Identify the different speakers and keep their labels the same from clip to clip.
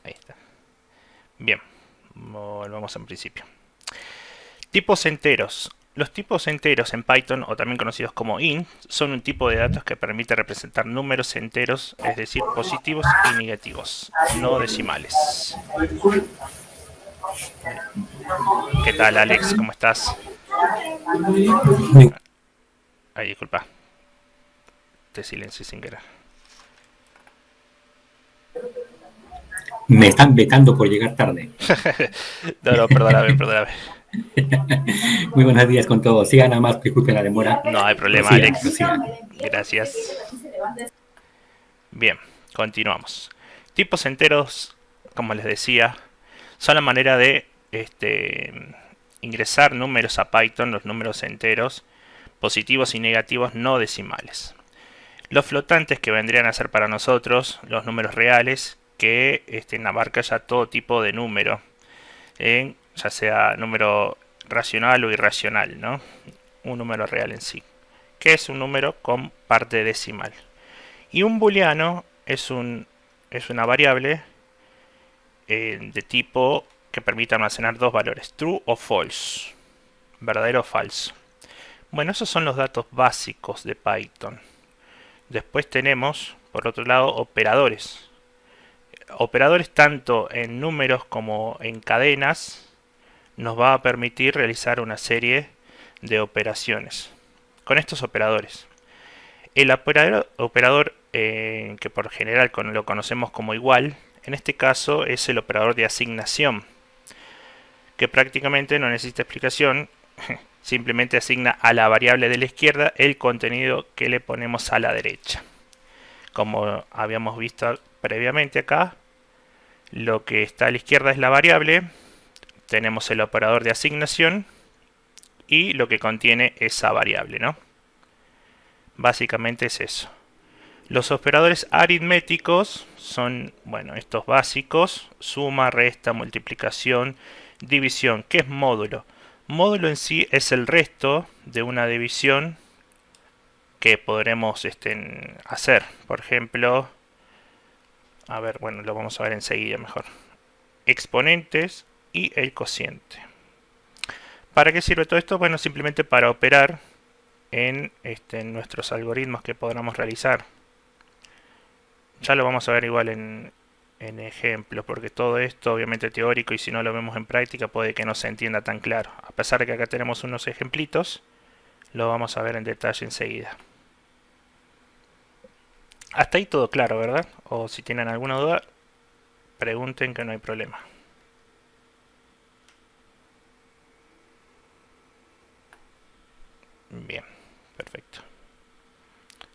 Speaker 1: Ahí está. Bien, volvamos al principio. Tipos enteros. Los tipos enteros en Python, o también conocidos como int, son un tipo de datos que permite representar números enteros, es decir, positivos y negativos, no decimales. ¿Qué tal, Alex? ¿Cómo estás? Ay, disculpa, te silencié sin querer.
Speaker 2: Me están vetando por llegar tarde.
Speaker 1: No, no, perdóname, perdóname.
Speaker 2: Muy buenos días con todos. Sigan nada más, disculpen la demora.
Speaker 1: No hay problema,
Speaker 2: Prosigan,
Speaker 1: Alex.
Speaker 2: prosigan.
Speaker 1: Gracias. Bien, continuamos. Tipos enteros, como les decía, son la manera de ingresar números a Python, los números enteros, positivos y negativos no decimales. Los flotantes que vendrían a ser para nosotros los números reales, que abarca ya todo tipo de número, ya sea número racional o irracional, ¿no? Un número real en sí, que es un número con parte decimal. Y un booleano es una variable de tipo que permite almacenar dos valores, true o false, verdadero o falso. Bueno, esos son los datos básicos de Python. Después tenemos, por otro lado, operadores. Operadores tanto en números como en cadenas nos va a permitir realizar una serie de operaciones con estos operadores. El operador que por general lo conocemos como igual, en este caso es el operador de asignación, que prácticamente no necesita explicación, simplemente asigna a la variable de la izquierda el contenido que le ponemos a la derecha. Como habíamos visto previamente acá, lo que está a la izquierda es la variable, tenemos el operador de asignación y lo que contiene esa variable, ¿no? Básicamente es eso. Los operadores aritméticos son, bueno, estos básicos: suma, resta, multiplicación, división. ¿Qué es módulo? Módulo en sí es el resto de una división que podremos hacer. Por ejemplo, a ver, bueno, lo vamos a ver enseguida mejor. Exponentes y el cociente. ¿Para qué sirve todo esto? Bueno, simplemente para operar en nuestros algoritmos que podamos realizar. Ya lo vamos a ver igual en ejemplos, porque todo esto obviamente teórico, y si no lo vemos en práctica puede que no se entienda tan claro. A pesar de que acá tenemos unos ejemplitos, lo vamos a ver en detalle enseguida. Hasta ahí todo claro, ¿verdad? O si tienen alguna duda, pregunten, que no hay problema. Bien, perfecto.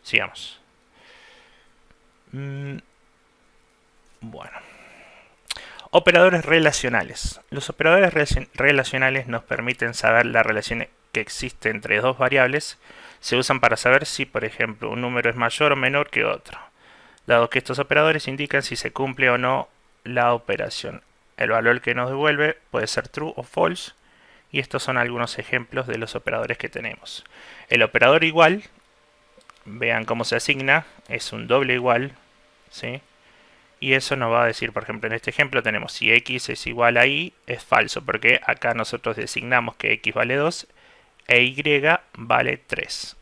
Speaker 1: Sigamos. Bueno. Operadores relacionales. Los operadores relacionales nos permiten saber la relación que existe entre dos variables. Se usan para saber si, por ejemplo, un número es mayor o menor que otro, dado que estos operadores indican si se cumple o no la operación. El valor que nos devuelve puede ser true o false, y estos son algunos ejemplos de los operadores que tenemos. El operador igual, vean cómo se asigna, es un doble igual, ¿sí? Y eso nos va a decir, por ejemplo, en este ejemplo tenemos si x es igual a y, es falso, porque acá nosotros designamos que x vale 2 e y vale 3.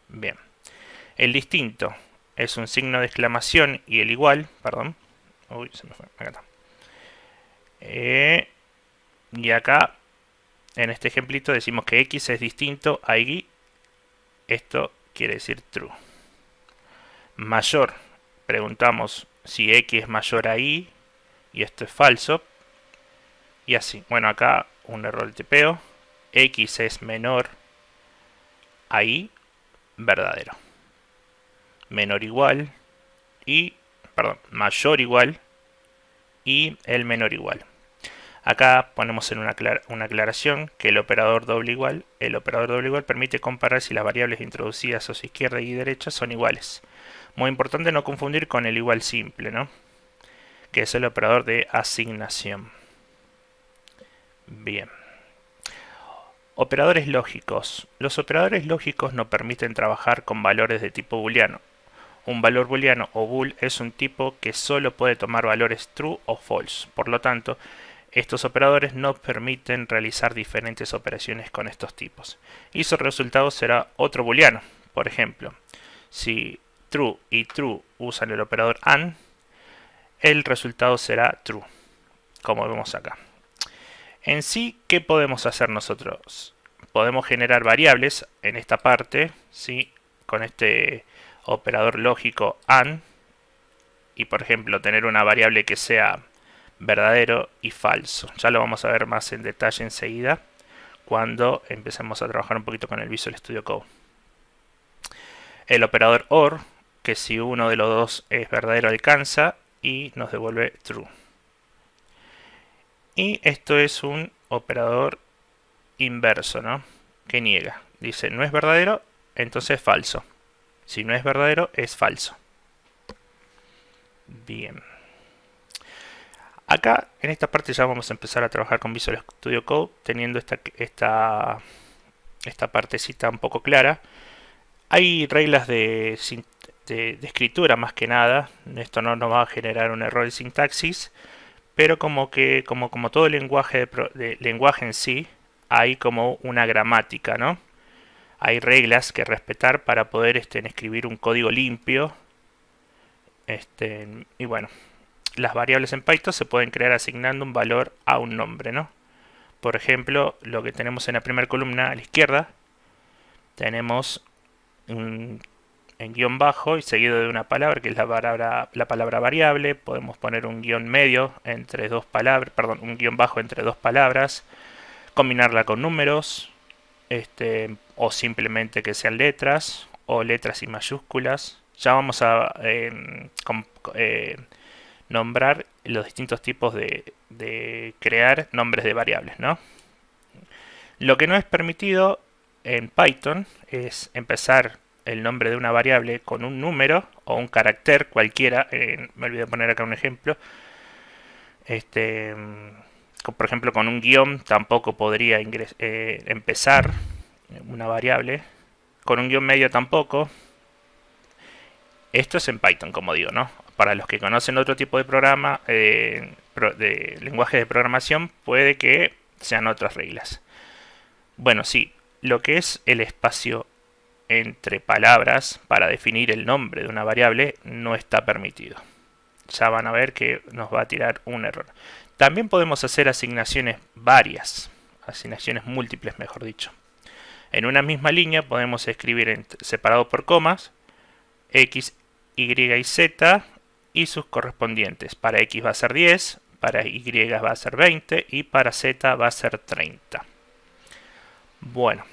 Speaker 1: Bien. El distinto es un signo de exclamación, y el igual, perdón. Uy, se me fue, acá está. Y acá, en este ejemplito, decimos que x es distinto a y. Esto quiere decir true. Mayor, preguntamos si x es mayor a y, y esto es falso. Y así. Bueno, acá un error de tipeo. X es menor a y, verdadero. Menor igual y, perdón, mayor igual y el menor igual. Acá ponemos en una aclaración que el operador doble igual permite comparar si las variables introducidas a su izquierda y derecha son iguales. Muy importante no confundir con el igual simple, ¿no? Que es el operador de asignación. Bien. Operadores lógicos. Los operadores lógicos nos permiten trabajar con valores de tipo booleano, Un valor booleano o bool es un tipo que solo puede tomar valores true o false. Por lo tanto, estos operadores no permiten realizar diferentes operaciones con estos tipos. Y su resultado será otro booleano. Por ejemplo, si true y true usan el operador AND, el resultado será true, como vemos acá. En sí, ¿qué podemos hacer nosotros? Podemos generar variables en esta parte, ¿sí? Con este operador lógico AND, y por ejemplo tener una variable que sea verdadero y falso. Ya lo vamos a ver más en detalle enseguida cuando empecemos a trabajar un poquito con el Visual Studio Code. El operador OR, que si uno de los dos es verdadero alcanza y nos devuelve true. Y esto es un operador inverso, ¿no? Que niega. Dice, no es verdadero, entonces falso. Si no es verdadero, es falso. Bien. Acá, en esta parte ya vamos a empezar a trabajar con Visual Studio Code, teniendo esta partecita un poco clara. Hay reglas de escritura más que nada. Esto no nos va a generar un error de sintaxis, pero como todo lenguaje en sí, hay como una gramática, ¿no? Hay reglas que respetar para poder escribir un código limpio. Y bueno, las variables en Python se pueden crear asignando un valor a un nombre, ¿no? Por ejemplo, lo que tenemos en la primera columna a la izquierda, tenemos en guión bajo y seguido de una palabra que es la palabra variable. Podemos poner un guión medio entre dos palabras, perdón, un guión bajo entre dos palabras, combinarla con números, o simplemente que sean letras o letras y mayúsculas. Ya vamos a nombrar los distintos tipos de crear nombres de variables, ¿no? Lo que no es permitido en Python es empezar el nombre de una variable con un número o un carácter cualquiera. Me olvidé poner acá un ejemplo. Por ejemplo, con un guión tampoco podría empezar una variable. Con un guión medio tampoco. Esto es en Python, como digo, ¿no? Para los que conocen otro tipo de programa, de lenguaje de programación, puede que sean otras reglas. Bueno, sí, lo que es el espacio entre palabras para definir el nombre de una variable no está permitido. Ya van a ver que nos va a tirar un error. También podemos hacer asignaciones varias, asignaciones múltiples, mejor dicho. En una misma línea podemos escribir separado por comas X, Y y Z y sus correspondientes. Para X va a ser 10, para Y va a ser 20 y para Z va a ser 30. Bueno,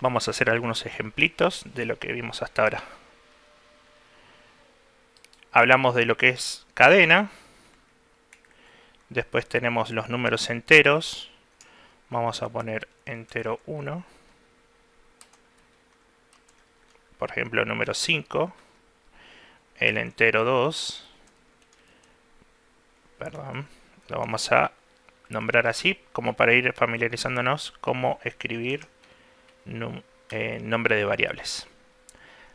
Speaker 1: vamos a hacer algunos ejemplitos de lo que vimos hasta ahora. Hablamos de lo que es cadena. Después tenemos los números enteros. Vamos a poner entero 1. Por ejemplo, número 5. El entero 2. Perdón. Lo vamos a nombrar así, como para ir familiarizándonos cómo escribir nombre de variables.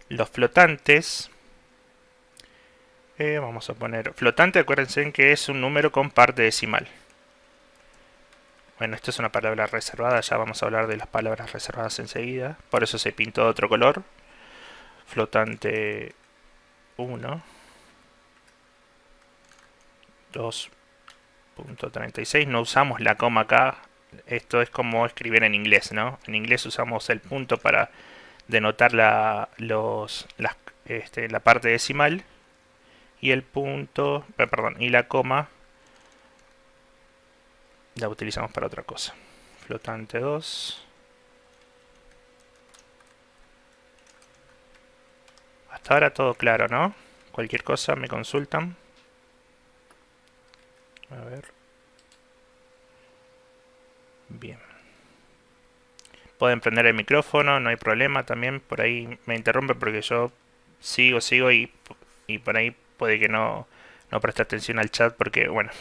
Speaker 1: Los flotantes. Vamos a poner flotante, acuérdense que es un número con parte decimal. Bueno, esto es una palabra reservada, ya vamos a hablar de las palabras reservadas enseguida. Por eso se pintó de otro color. Flotante 1. 2.36. No usamos la coma acá. Esto es como escribir en inglés, ¿no? En inglés usamos el punto para denotar la parte decimal. Y el punto, perdón, y la coma la utilizamos para otra cosa. Flotante 2. Hasta ahora todo claro, ¿no? Cualquier cosa me consultan. A ver. Bien. Pueden prender el micrófono, no hay problema. También por ahí me interrumpe porque yo sigo y por ahí puede que no preste atención al chat porque, bueno,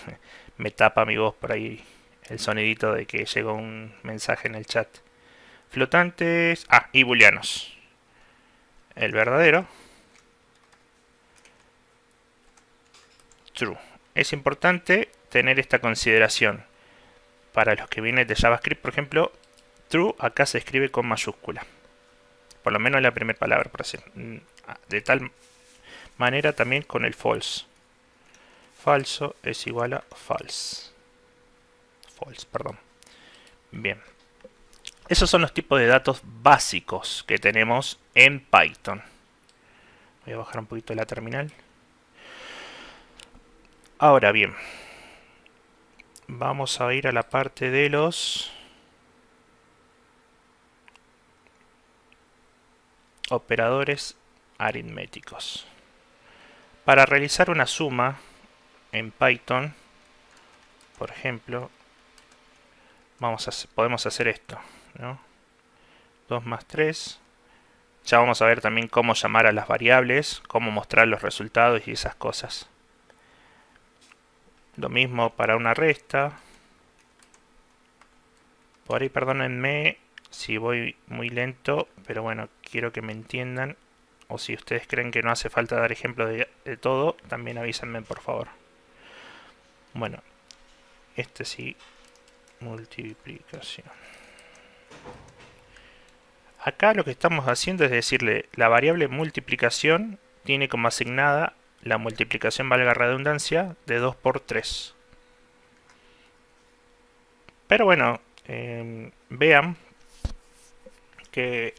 Speaker 1: me tapa mi voz por ahí el sonidito de que llegó un mensaje en el chat. Flotantes. Y booleanos. El verdadero. true. Es importante tener esta consideración. Para los que vienen de JavaScript, por ejemplo, true acá se escribe con mayúscula. Por lo menos la primera palabra, por decir. De tal manera también con el false. Falso es igual a false. False, perdón. Bien. Esos son los tipos de datos básicos que tenemos en Python. Voy a bajar un poquito la terminal. Ahora bien, vamos a ir a la parte de los operadores aritméticos. Para realizar una suma en Python, por ejemplo, podemos hacer esto, ¿no? 2 más 3. Ya vamos a ver también cómo llamar a las variables, cómo mostrar los resultados y esas cosas. Lo mismo para una resta. Por ahí perdónenme si voy muy lento, pero bueno, quiero que me entiendan. O si ustedes creen que no hace falta dar ejemplos de todo, también avísenme por favor. Bueno, este sí, multiplicación. Acá lo que estamos haciendo es decirle, la variable multiplicación tiene como asignada la multiplicación, valga redundancia, de 2 por 3. Pero bueno, vean que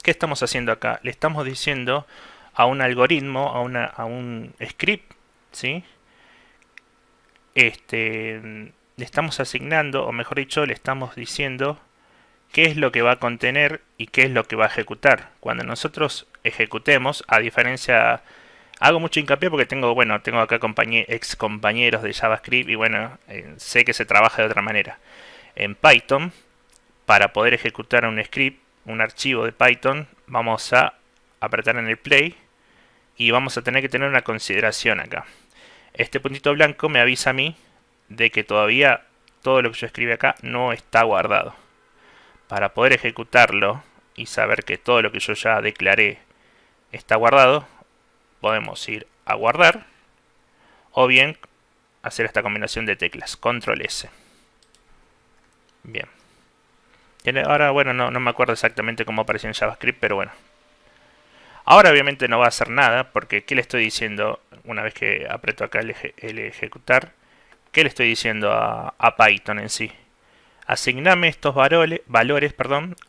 Speaker 1: ¿qué estamos haciendo acá? Le estamos diciendo a un algoritmo, a un script, ¿sí? Le estamos asignando, o mejor dicho, le estamos diciendo qué es lo que va a contener y qué es lo que va a ejecutar. Cuando nosotros ejecutemos, a diferencia... Hago mucho hincapié porque tengo acá ex compañeros de JavaScript y bueno, sé que se trabaja de otra manera. En Python, para poder ejecutar un script, un archivo de Python, vamos a apretar en el play y vamos a tener que tener una consideración acá. Este puntito blanco me avisa a mí de que todavía todo lo que yo escribí acá no está guardado. Para poder ejecutarlo y saber que todo lo que yo ya declaré está guardado, podemos ir a guardar o bien hacer esta combinación de teclas, control S. Bien. Ahora, bueno, no me acuerdo exactamente cómo apareció en JavaScript, pero bueno. Ahora obviamente no va a hacer nada, porque ¿qué le estoy diciendo una vez que aprieto acá el ejecutar? ¿Qué le estoy diciendo a Python en sí? Asigname estos valores,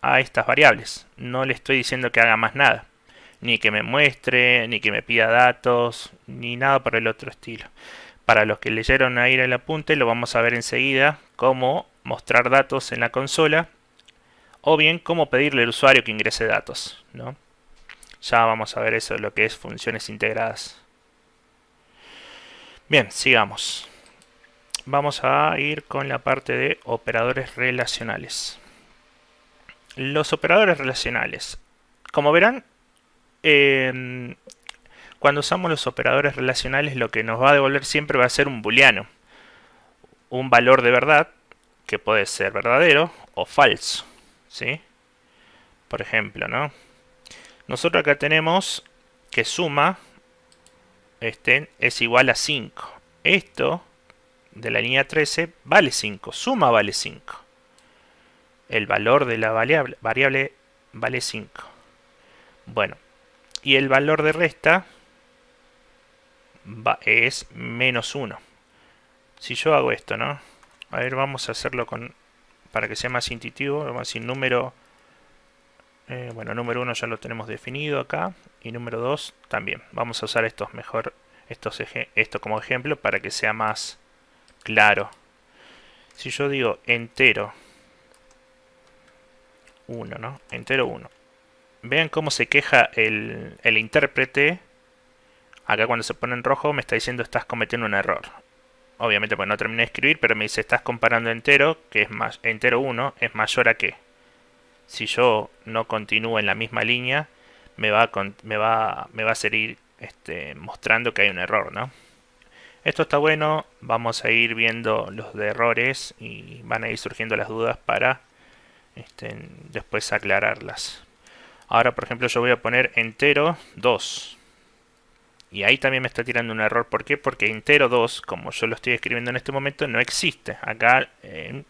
Speaker 1: a estas variables. No le estoy diciendo que haga más nada. Ni que me muestre, ni que me pida datos, ni nada por el otro estilo. Para los que leyeron ahí el apunte, lo vamos a ver enseguida cómo mostrar datos en la consola o bien cómo pedirle al usuario que ingrese datos, ¿no? Ya vamos a ver eso, lo que es funciones integradas. Bien, sigamos. Vamos a ir con la parte de operadores relacionales. Los operadores relacionales. Como verán, cuando usamos los operadores relacionales, lo que nos va a devolver siempre va a ser un booleano. Un valor de verdad, que puede ser verdadero o falso, ¿sí? Por ejemplo, ¿no? Nosotros acá tenemos que suma es igual a 5. Esto de la línea 13 vale 5. Suma vale 5. El valor de la variable vale 5. Bueno, y el valor de resta es menos 1. Si yo hago esto, ¿no? A ver, vamos a hacerlo para que sea más intuitivo. Vamos a decir número... bueno, número 1 ya lo tenemos definido acá. Y número 2 también. Vamos a usar esto como ejemplo para que sea más claro. Si yo digo entero 1, ¿no? Entero 1. Vean cómo se queja el intérprete. Acá cuando se pone en rojo me está diciendo estás cometiendo un error. Obviamente pues no terminé de escribir, pero me dice estás comparando entero, que es más, entero 1 es mayor a qué. Si yo no continúo en la misma línea, me va a seguir mostrando que hay un error, ¿no? Esto está bueno, vamos a ir viendo los de errores y van a ir surgiendo las dudas para después aclararlas. Ahora, por ejemplo, yo voy a poner entero 2. Y ahí también me está tirando un error. ¿Por qué? Porque entero 2, como yo lo estoy escribiendo en este momento, no existe. Acá en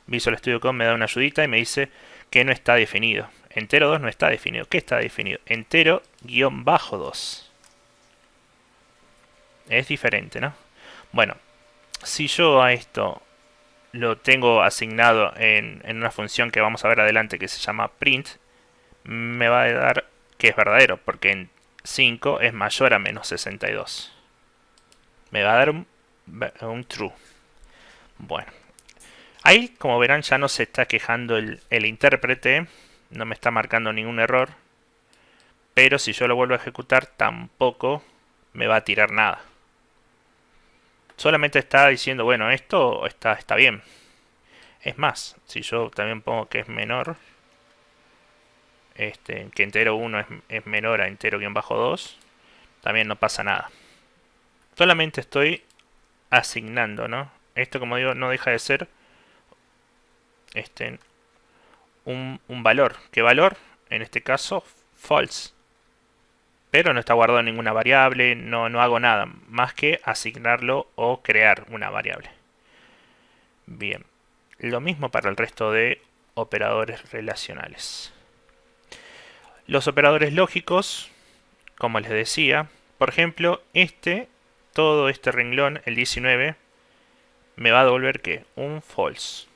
Speaker 1: Visual Studio Code me da una ayudita y me dice que no está definido. Entero 2 no está definido. ¿Qué está definido? Entero-2. Es diferente, ¿no? Bueno, si yo a esto lo tengo asignado en una función que vamos a ver adelante que se llama print, me va a dar que es verdadero, porque en 5 es mayor a menos 62. Me va a dar un true. Bueno, ahí como verán ya no se está quejando el intérprete, no me está marcando ningún error, pero si yo lo vuelvo a ejecutar tampoco me va a tirar nada. Solamente está diciendo, bueno, esto está bien. Es más, si yo también pongo que es menor, que entero 1 es menor a entero-2, también no pasa nada. Solamente estoy asignando, ¿no? Esto, como digo, no deja de ser un valor. ¿Qué valor? En este caso, false. Pero no está guardado en ninguna variable, no hago nada más que asignarlo o crear una variable. Bien, lo mismo para el resto de operadores relacionales. Los operadores lógicos, como les decía, por ejemplo, todo este renglón, el 19, me va a devolver ¿qué? Un false.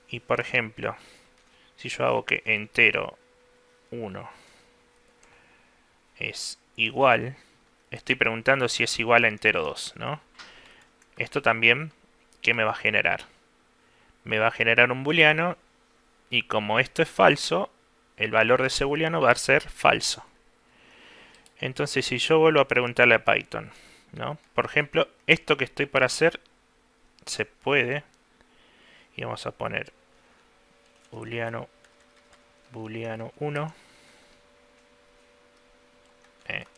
Speaker 1: Y por ejemplo, si yo hago que entero 1 es igual, estoy preguntando si es igual a entero 2, ¿no? Esto también, ¿qué me va a generar? Me va a generar un booleano y como esto es falso, el valor de ese booleano va a ser falso. Entonces si yo vuelvo a preguntarle a Python, ¿no? Por ejemplo, esto que estoy por hacer se puede, y vamos a poner booleano 1.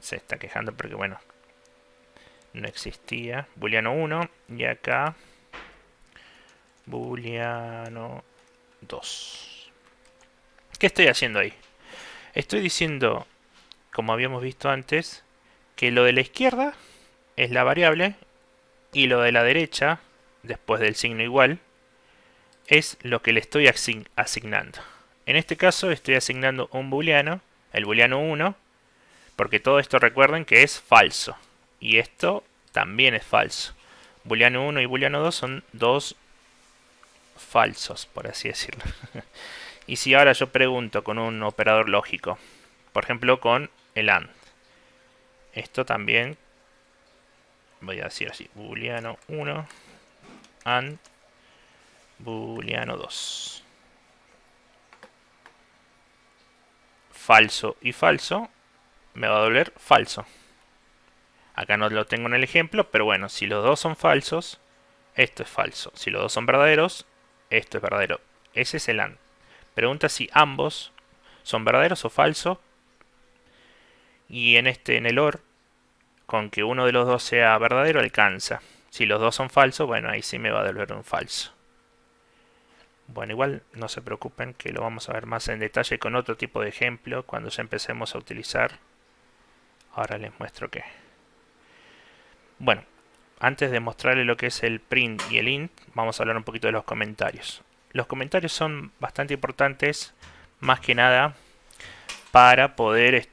Speaker 1: Se está quejando porque bueno, no existía booleano 1 y acá booleano 2. ¿Qué estoy haciendo ahí? Estoy diciendo, como habíamos visto antes, que lo de la izquierda es la variable y lo de la derecha, después del signo igual, es lo que le estoy asignando. En este caso estoy asignando un booleano, el booleano 1, porque todo esto recuerden que es falso. Y esto también es falso. Booleano 1 y booleano 2 son dos falsos, por así decirlo. Y si ahora yo pregunto con un operador lógico, por ejemplo con el AND, esto también voy a decir así, booleano 1 AND booleano 2. Falso y falso me va a doler falso. Acá no lo tengo en el ejemplo, pero bueno, si los dos son falsos, esto es falso. Si los dos son verdaderos, esto es verdadero. Ese es el AND. Pregunta si ambos son verdaderos o falsos. Y en el OR, con que uno de los dos sea verdadero, alcanza. Si los dos son falsos, bueno, ahí sí me va a devolver un falso. Bueno, igual no se preocupen que lo vamos a ver más en detalle con otro tipo de ejemplo cuando ya empecemos a utilizar. Ahora les muestro qué. Bueno, antes de mostrarles lo que es el print y el int, vamos a hablar un poquito de los comentarios. Los comentarios son bastante importantes, más que nada para poder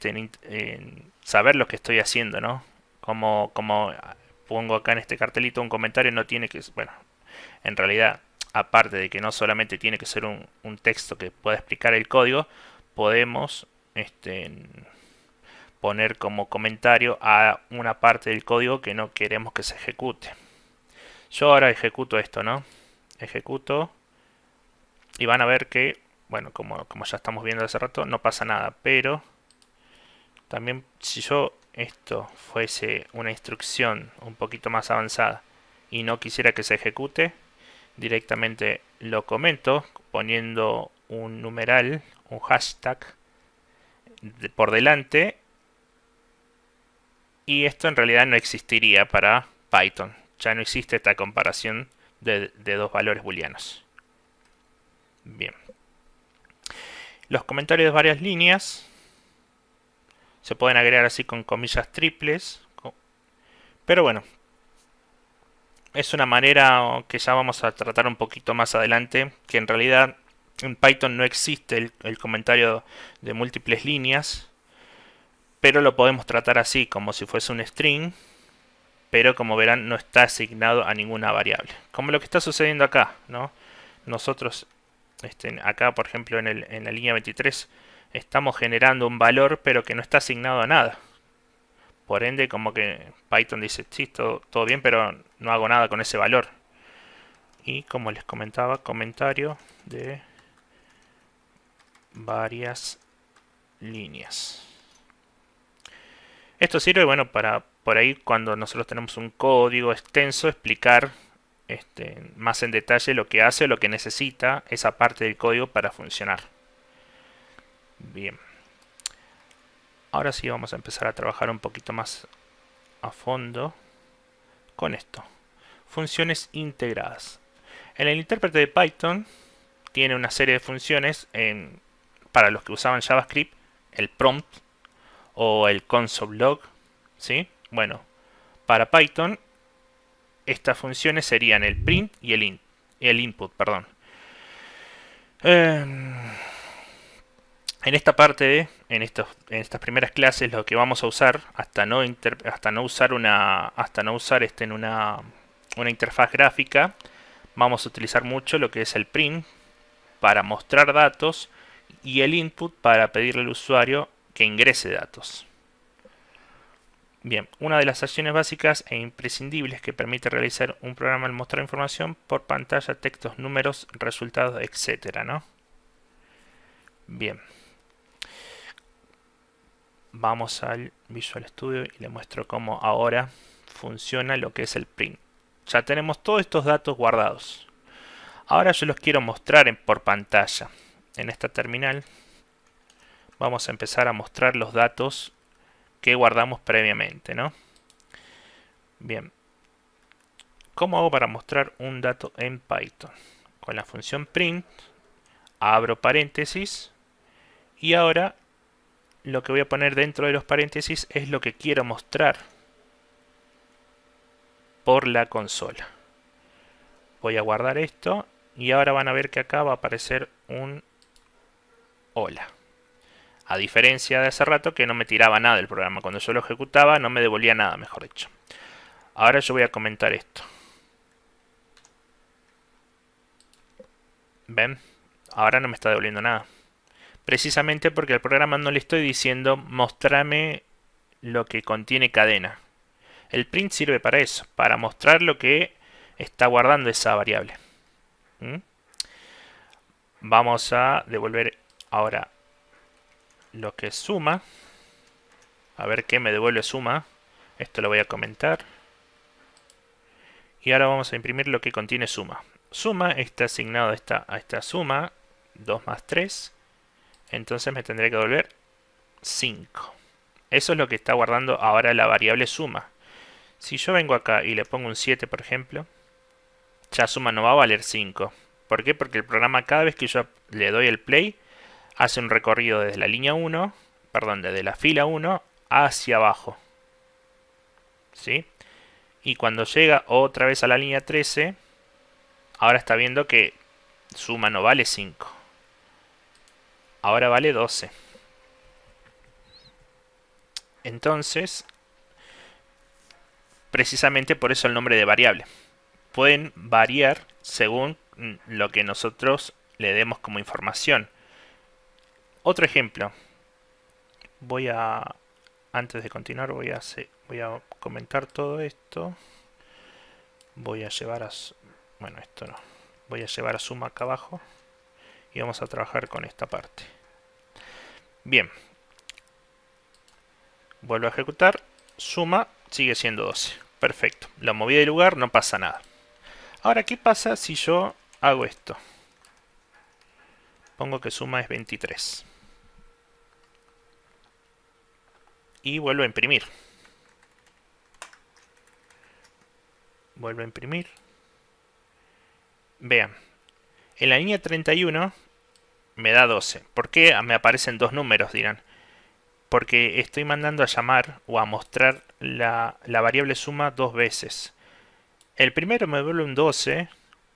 Speaker 1: saber lo que estoy haciendo, ¿no? Como pongo acá en este cartelito, un comentario no tiene que... Bueno, en realidad, aparte de que no solamente tiene que ser un texto que pueda explicar el código, podemos poner como comentario a una parte del código que no queremos que se ejecute. Yo ahora ejecuto esto, ¿no? Ejecuto y van a ver que, bueno, como ya estamos viendo hace rato, no pasa nada, pero también si yo esto fuese una instrucción un poquito más avanzada y no quisiera que se ejecute, directamente lo comento poniendo un numeral, un hashtag por delante, y esto en realidad no existiría para Python. Ya no existe esta comparación de dos valores booleanos. Bien. Los comentarios de varias líneas Se pueden agregar así con comillas triples. Pero bueno, es una manera que ya vamos a tratar un poquito más adelante, que en realidad en Python no existe el comentario de múltiples líneas, pero lo podemos tratar así, como si fuese un string, pero como verán no está asignado a ninguna variable. Como lo que está sucediendo acá, ¿no? Nosotros, acá por ejemplo en la línea 23, estamos generando un valor, pero que no está asignado a nada. Por ende, como que Python dice, sí, todo bien, pero no hago nada con ese valor. Y como les comentaba, comentario de varias líneas. Esto sirve, bueno, para por ahí cuando nosotros tenemos un código extenso, explicar más en detalle lo que hace o lo que necesita esa parte del código para funcionar. Bien. Ahora sí vamos a empezar a trabajar un poquito más a fondo con esto. Funciones integradas. En el intérprete de Python tiene una serie de funciones para los que usaban JavaScript, el prompt o el console log, ¿sí? Bueno, para Python estas funciones serían el print y el input, perdón. En esta parte, en estas primeras clases, lo que vamos a usar hasta no usar una interfaz gráfica, vamos a utilizar mucho lo que es el print para mostrar datos y el input para pedirle al usuario que ingrese datos. Bien, una de las acciones básicas e imprescindibles que permite realizar un programa al mostrar información por pantalla, textos, números, resultados, etcétera, ¿no? Bien. Vamos al Visual Studio y le muestro cómo ahora funciona lo que es el print. Ya tenemos todos estos datos guardados. Ahora yo los quiero mostrar por pantalla. En esta terminal vamos a empezar a mostrar los datos que guardamos previamente, ¿no? Bien. ¿Cómo hago para mostrar un dato en Python? Con la función print abro paréntesis y ahora lo que voy a poner dentro de los paréntesis es lo que quiero mostrar por la consola. Voy a guardar esto y ahora van a ver que acá va a aparecer un hola. A diferencia de hace rato que no me tiraba nada del programa. Cuando yo lo ejecutaba no me devolvía nada, mejor dicho. Ahora yo voy a comentar esto. ¿Ven? Ahora no me está devolviendo nada. Precisamente porque al programa no le estoy diciendo mostrame lo que contiene cadena. El print sirve para eso, para mostrar lo que está guardando esa variable. Vamos a devolver ahora lo que es suma. A ver qué me devuelve suma. Esto lo voy a comentar. Y ahora vamos a imprimir lo que contiene suma. Suma está asignado a esta suma, 2 más 3. Entonces me tendré que devolver 5. Eso es lo que está guardando ahora la variable suma. Si yo vengo acá y le pongo un 7, por ejemplo, ya suma no va a valer 5. ¿Por qué? Porque el programa cada vez que yo le doy el play, hace un recorrido desde la línea 1, perdón, desde la fila 1 hacia abajo. ¿Sí? Y cuando llega otra vez a la línea 13, ahora está viendo que suma no vale 5. Ahora vale 12. Entonces, precisamente por eso el nombre de variable. Pueden variar según lo que nosotros le demos como información. Otro ejemplo. Antes de continuar, voy a comentar todo esto. Voy a llevar a... Bueno, esto no. Voy a llevar a suma acá abajo. Y vamos a trabajar con esta parte. Bien. Vuelvo a ejecutar. Suma sigue siendo 12. Perfecto. Lo moví de lugar, no pasa nada. Ahora, ¿qué pasa si yo hago esto? Pongo que suma es 23. Y vuelvo a imprimir. Vuelvo a imprimir. Vean. En la línea 31 me da 12. ¿Por qué me aparecen dos números? Dirán. porque estoy mandando a llamar o a mostrar la variable suma dos veces. El primero me devuelve un 12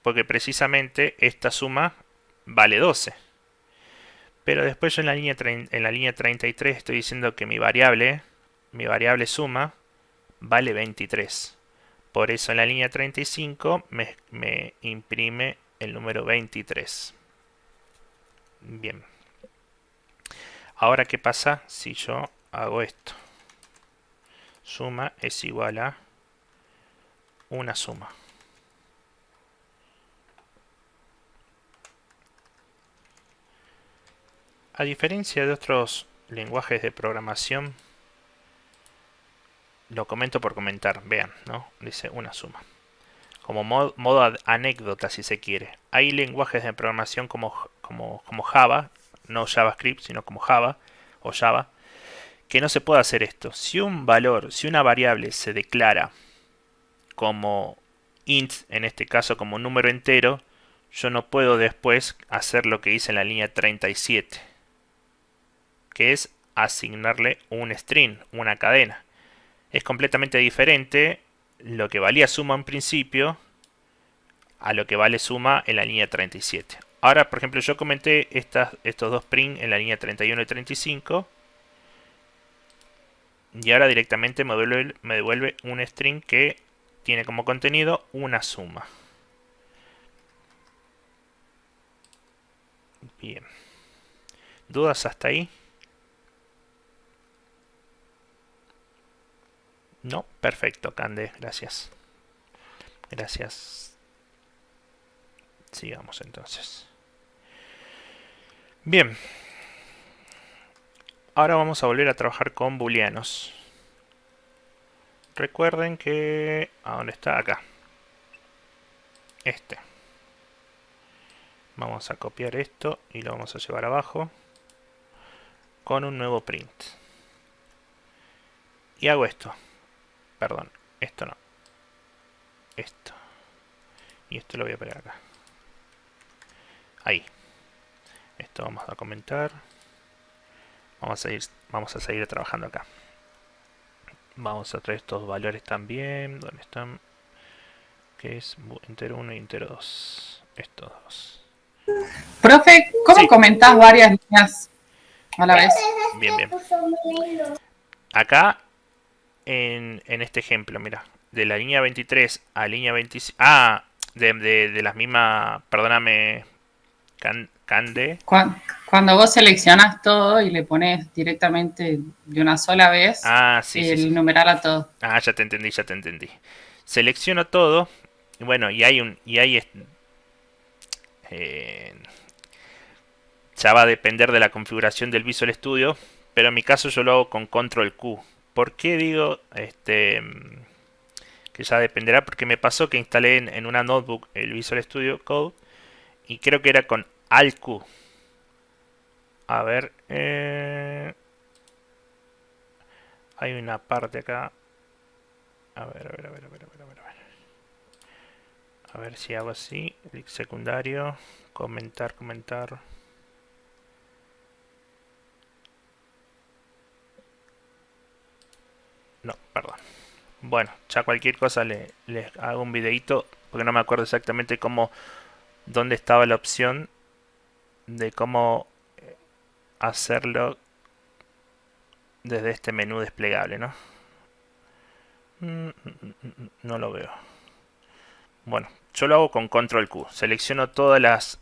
Speaker 1: porque precisamente esta suma vale 12. Pero después yo en la línea 33 estoy diciendo que mi variable suma vale 23. Por eso en la línea 35 me imprime el número 23. Bien. Ahora, ¿qué pasa si yo hago esto? Suma es igual a una suma. A diferencia de otros lenguajes de programación, lo comento por comentar, vean, ¿no? Dice una suma. Como modo anécdota, si se quiere. Hay lenguajes de programación como Java, no JavaScript, sino como Java o Java, que no se puede hacer esto. Si una variable se declara como int, en este caso como un número entero, yo no puedo después hacer lo que hice en la línea 37, que es asignarle un string, una cadena. Es completamente diferente lo que valía suma en principio a lo que vale suma en la línea 37. Ahora, por ejemplo, yo comenté estos dos print en la línea 31 y 35. Y ahora directamente me devuelve un string que tiene como contenido una suma. Bien. ¿Dudas hasta ahí? No, perfecto, Cande, gracias. Gracias. Sigamos entonces. Bien. Ahora vamos a volver a trabajar con booleanos. Recuerden que... ¿a dónde está? Acá. Este. Vamos a copiar esto y lo vamos a llevar abajo con un nuevo print. Y hago esto. Perdón, esto no. Esto. Y esto lo voy a pegar acá. Ahí. Esto vamos a comentar. Vamos a seguir trabajando acá. Vamos a traer estos valores también. ¿Dónde están? Que es entero 1 y entero 2. Estos dos.
Speaker 3: Profe, ¿cómo
Speaker 1: Sí.
Speaker 3: comentás varias líneas a la vez?
Speaker 1: Bien, bien. Acá, en este ejemplo, mira. De la línea 23 a línea 25. Ah, de las mismas. Perdóname, Cande.
Speaker 3: Cuando vos seleccionás todo y le pones directamente de una sola vez
Speaker 1: Sí.
Speaker 3: numeral a todo.
Speaker 1: Ah, ya te entendí. Selecciono todo. Y bueno, ya va a depender de la configuración del Visual Studio, pero en mi caso yo lo hago con Control Q. ¿Por qué digo que ya dependerá? Porque me pasó que instalé en una notebook el Visual Studio Code y creo que era con Alt Q. A ver, hay una parte acá. A ver. A ver si hago así, clic secundario, comentar. No, perdón. Bueno, ya cualquier cosa les hago un videito, porque no me acuerdo exactamente dónde estaba la opción de cómo hacerlo desde este menú desplegable, ¿no? No lo veo. Bueno, yo lo hago con Control Q. Selecciono todas las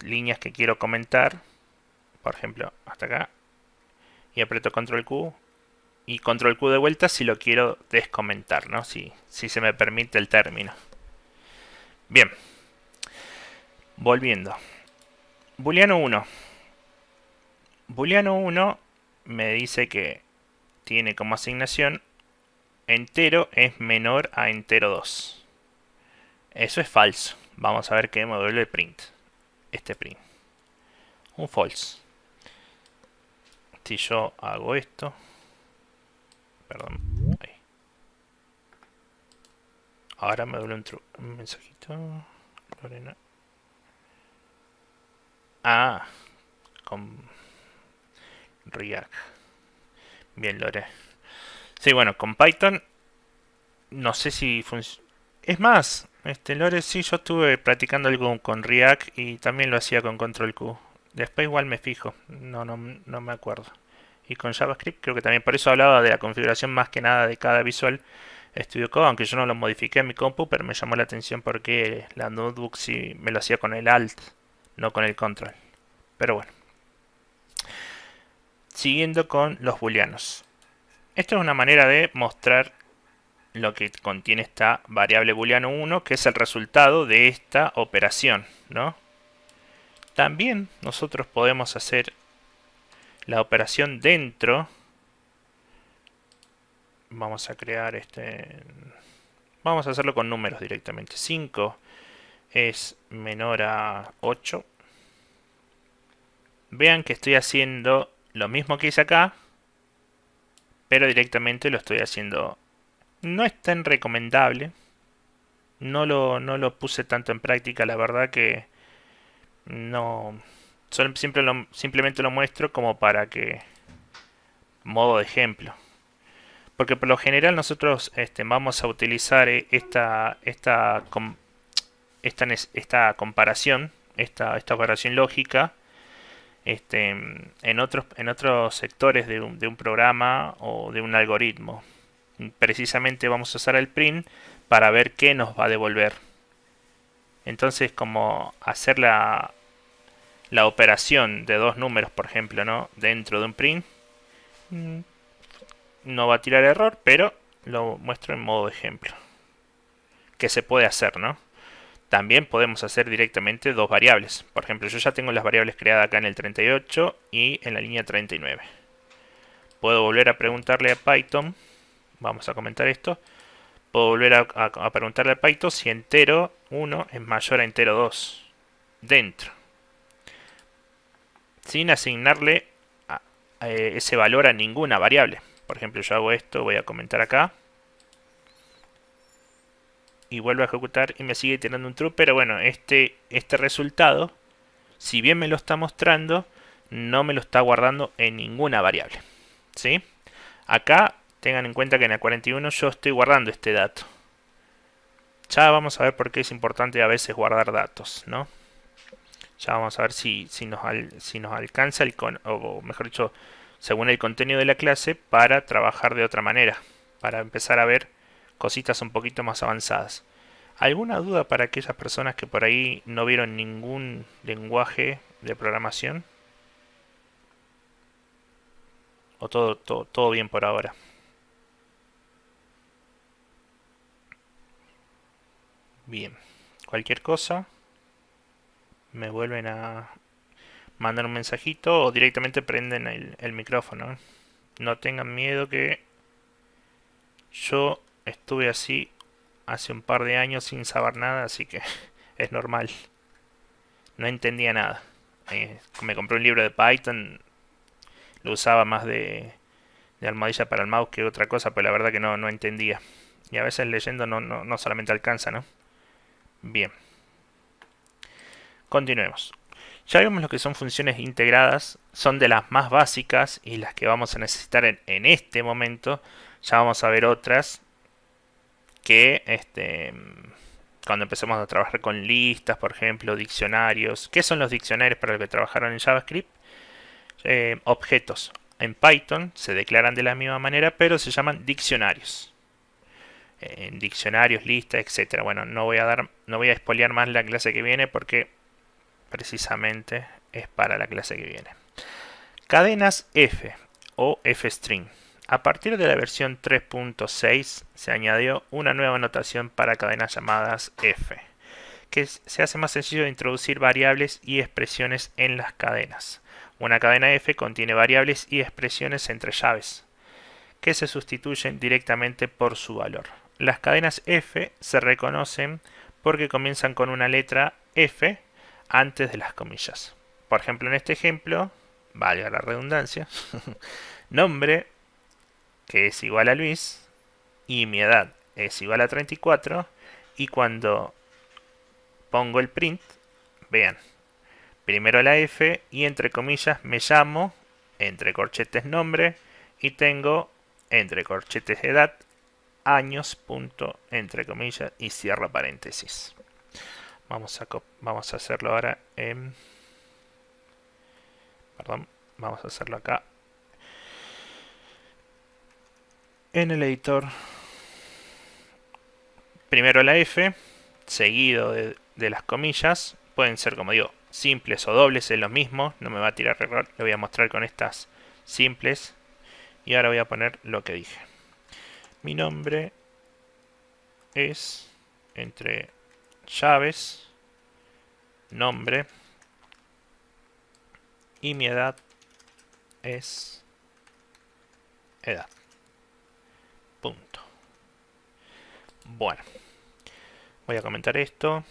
Speaker 1: líneas que quiero comentar. Por ejemplo, hasta acá. Y aprieto Control Q. Y Control Q de vuelta si lo quiero descomentar, ¿no? Si se me permite el término. Bien. Volviendo. Booleano 1. Booleano 1 me dice que tiene como asignación entero es menor a entero 2. Eso es falso. Vamos a ver qué me devuelve el print. Este print. Un false. Si yo hago esto. Perdón. Ahí. Ahora me devuelve un mensajito. Lorena. Ah. React. Bien, Lore. Sí, bueno, con Python no sé si funciona. Es más, Lore, sí, yo estuve practicando algo con React y también lo hacía con Control Q. Después igual me fijo, no me acuerdo. Y con JavaScript creo que también, por eso hablaba de la configuración más que nada de cada Visual Studio Code, aunque yo no lo modifiqué en mi compu, pero me llamó la atención porque la notebook sí me lo hacía con el Alt, no con el Control. Pero bueno. Siguiendo con los booleanos. Esto es una manera de mostrar lo que contiene esta variable booleano 1, que es el resultado de esta operación, ¿no? También nosotros podemos hacer la operación dentro. Vamos a crear vamos a hacerlo con números directamente. 5 es menor a 8. Vean que estoy haciendo lo mismo que hice acá, pero directamente lo estoy haciendo. No es tan recomendable. No lo puse tanto en práctica, la verdad que no. Simplemente lo muestro como para que. Modo de ejemplo. Porque por lo general nosotros vamos a utilizar esta comparación, esta operación lógica, en otros sectores de un programa o de un algoritmo. Precisamente vamos a usar el print para ver qué nos va a devolver. Entonces, como hacer la operación de dos números, por ejemplo, ¿no? Dentro de un print, no va a tirar error, pero lo muestro en modo de ejemplo. Que se puede hacer, ¿no? También podemos hacer directamente dos variables. Por ejemplo, yo ya tengo las variables creadas acá en el 38 y en la línea 39. Puedo volver a preguntarle a Python. Vamos a comentar esto. Puedo volver a preguntarle a Python si entero 1 es mayor a entero 2. Dentro. Sin asignarle ese valor a ninguna variable. Por ejemplo, yo hago esto, voy a comentar acá. Y vuelvo a ejecutar y me sigue tirando un true. Pero bueno, este resultado, si bien me lo está mostrando, no me lo está guardando en ninguna variable. ¿Sí? Acá tengan en cuenta que en el 41 yo estoy guardando este dato. Ya vamos a ver por qué es importante a veces guardar datos, ¿no? Ya vamos a ver si nos alcanza o mejor dicho, según el contenido de la clase, para trabajar de otra manera, para empezar a ver cositas un poquito más avanzadas. ¿Alguna duda para aquellas personas que por ahí no vieron ningún lenguaje de programación? ¿O todo bien por ahora? Bien. Cualquier cosa, me vuelven a mandar un mensajito o directamente prenden el micrófono. No tengan miedo que yo estuve así hace un par de años sin saber nada, así que es normal. No entendía nada. Me compré un libro de Python, lo usaba más de almohadilla para el mouse que otra cosa, pero la verdad que no entendía. Y a veces leyendo no solamente alcanza, ¿no? Bien. Continuemos. Ya vemos lo que son funciones integradas, son de las más básicas y las que vamos a necesitar en este momento. Ya vamos a ver otras que cuando empecemos a trabajar con listas, por ejemplo, diccionarios. ¿Qué son los diccionarios para los que trabajaron en JavaScript? Objetos. En Python se declaran de la misma manera, pero se llaman diccionarios. En diccionarios, listas, etcétera. Bueno, no voy a espolear más la clase que viene porque precisamente es para la clase que viene. Cadenas F o F-string. A partir de la versión 3.6 se añadió una nueva notación para cadenas llamadas F, que se hace más sencillo de introducir variables y expresiones en las cadenas. Una cadena F contiene variables y expresiones entre llaves, que se sustituyen directamente por su valor. Las cadenas F se reconocen porque comienzan con una letra F antes de las comillas. Por ejemplo, en este ejemplo, valga la redundancia, nombre, que es igual a Luis, y mi edad es igual a 34, y cuando pongo el print, vean, primero la F y entre comillas me llamo entre corchetes nombre, y tengo entre corchetes edad, años, punto, entre comillas, y cierra paréntesis. Vamos a hacerlo ahora en... Perdón, vamos a hacerlo acá. En el editor, primero la F, seguido de las comillas. Pueden ser, como digo, simples o dobles, es lo mismo. No me va a tirar error, lo voy a mostrar con estas simples. Y ahora voy a poner lo que dije. Mi nombre es entre llaves, nombre, y mi edad es edad. Punto. Bueno, voy a comentar esto.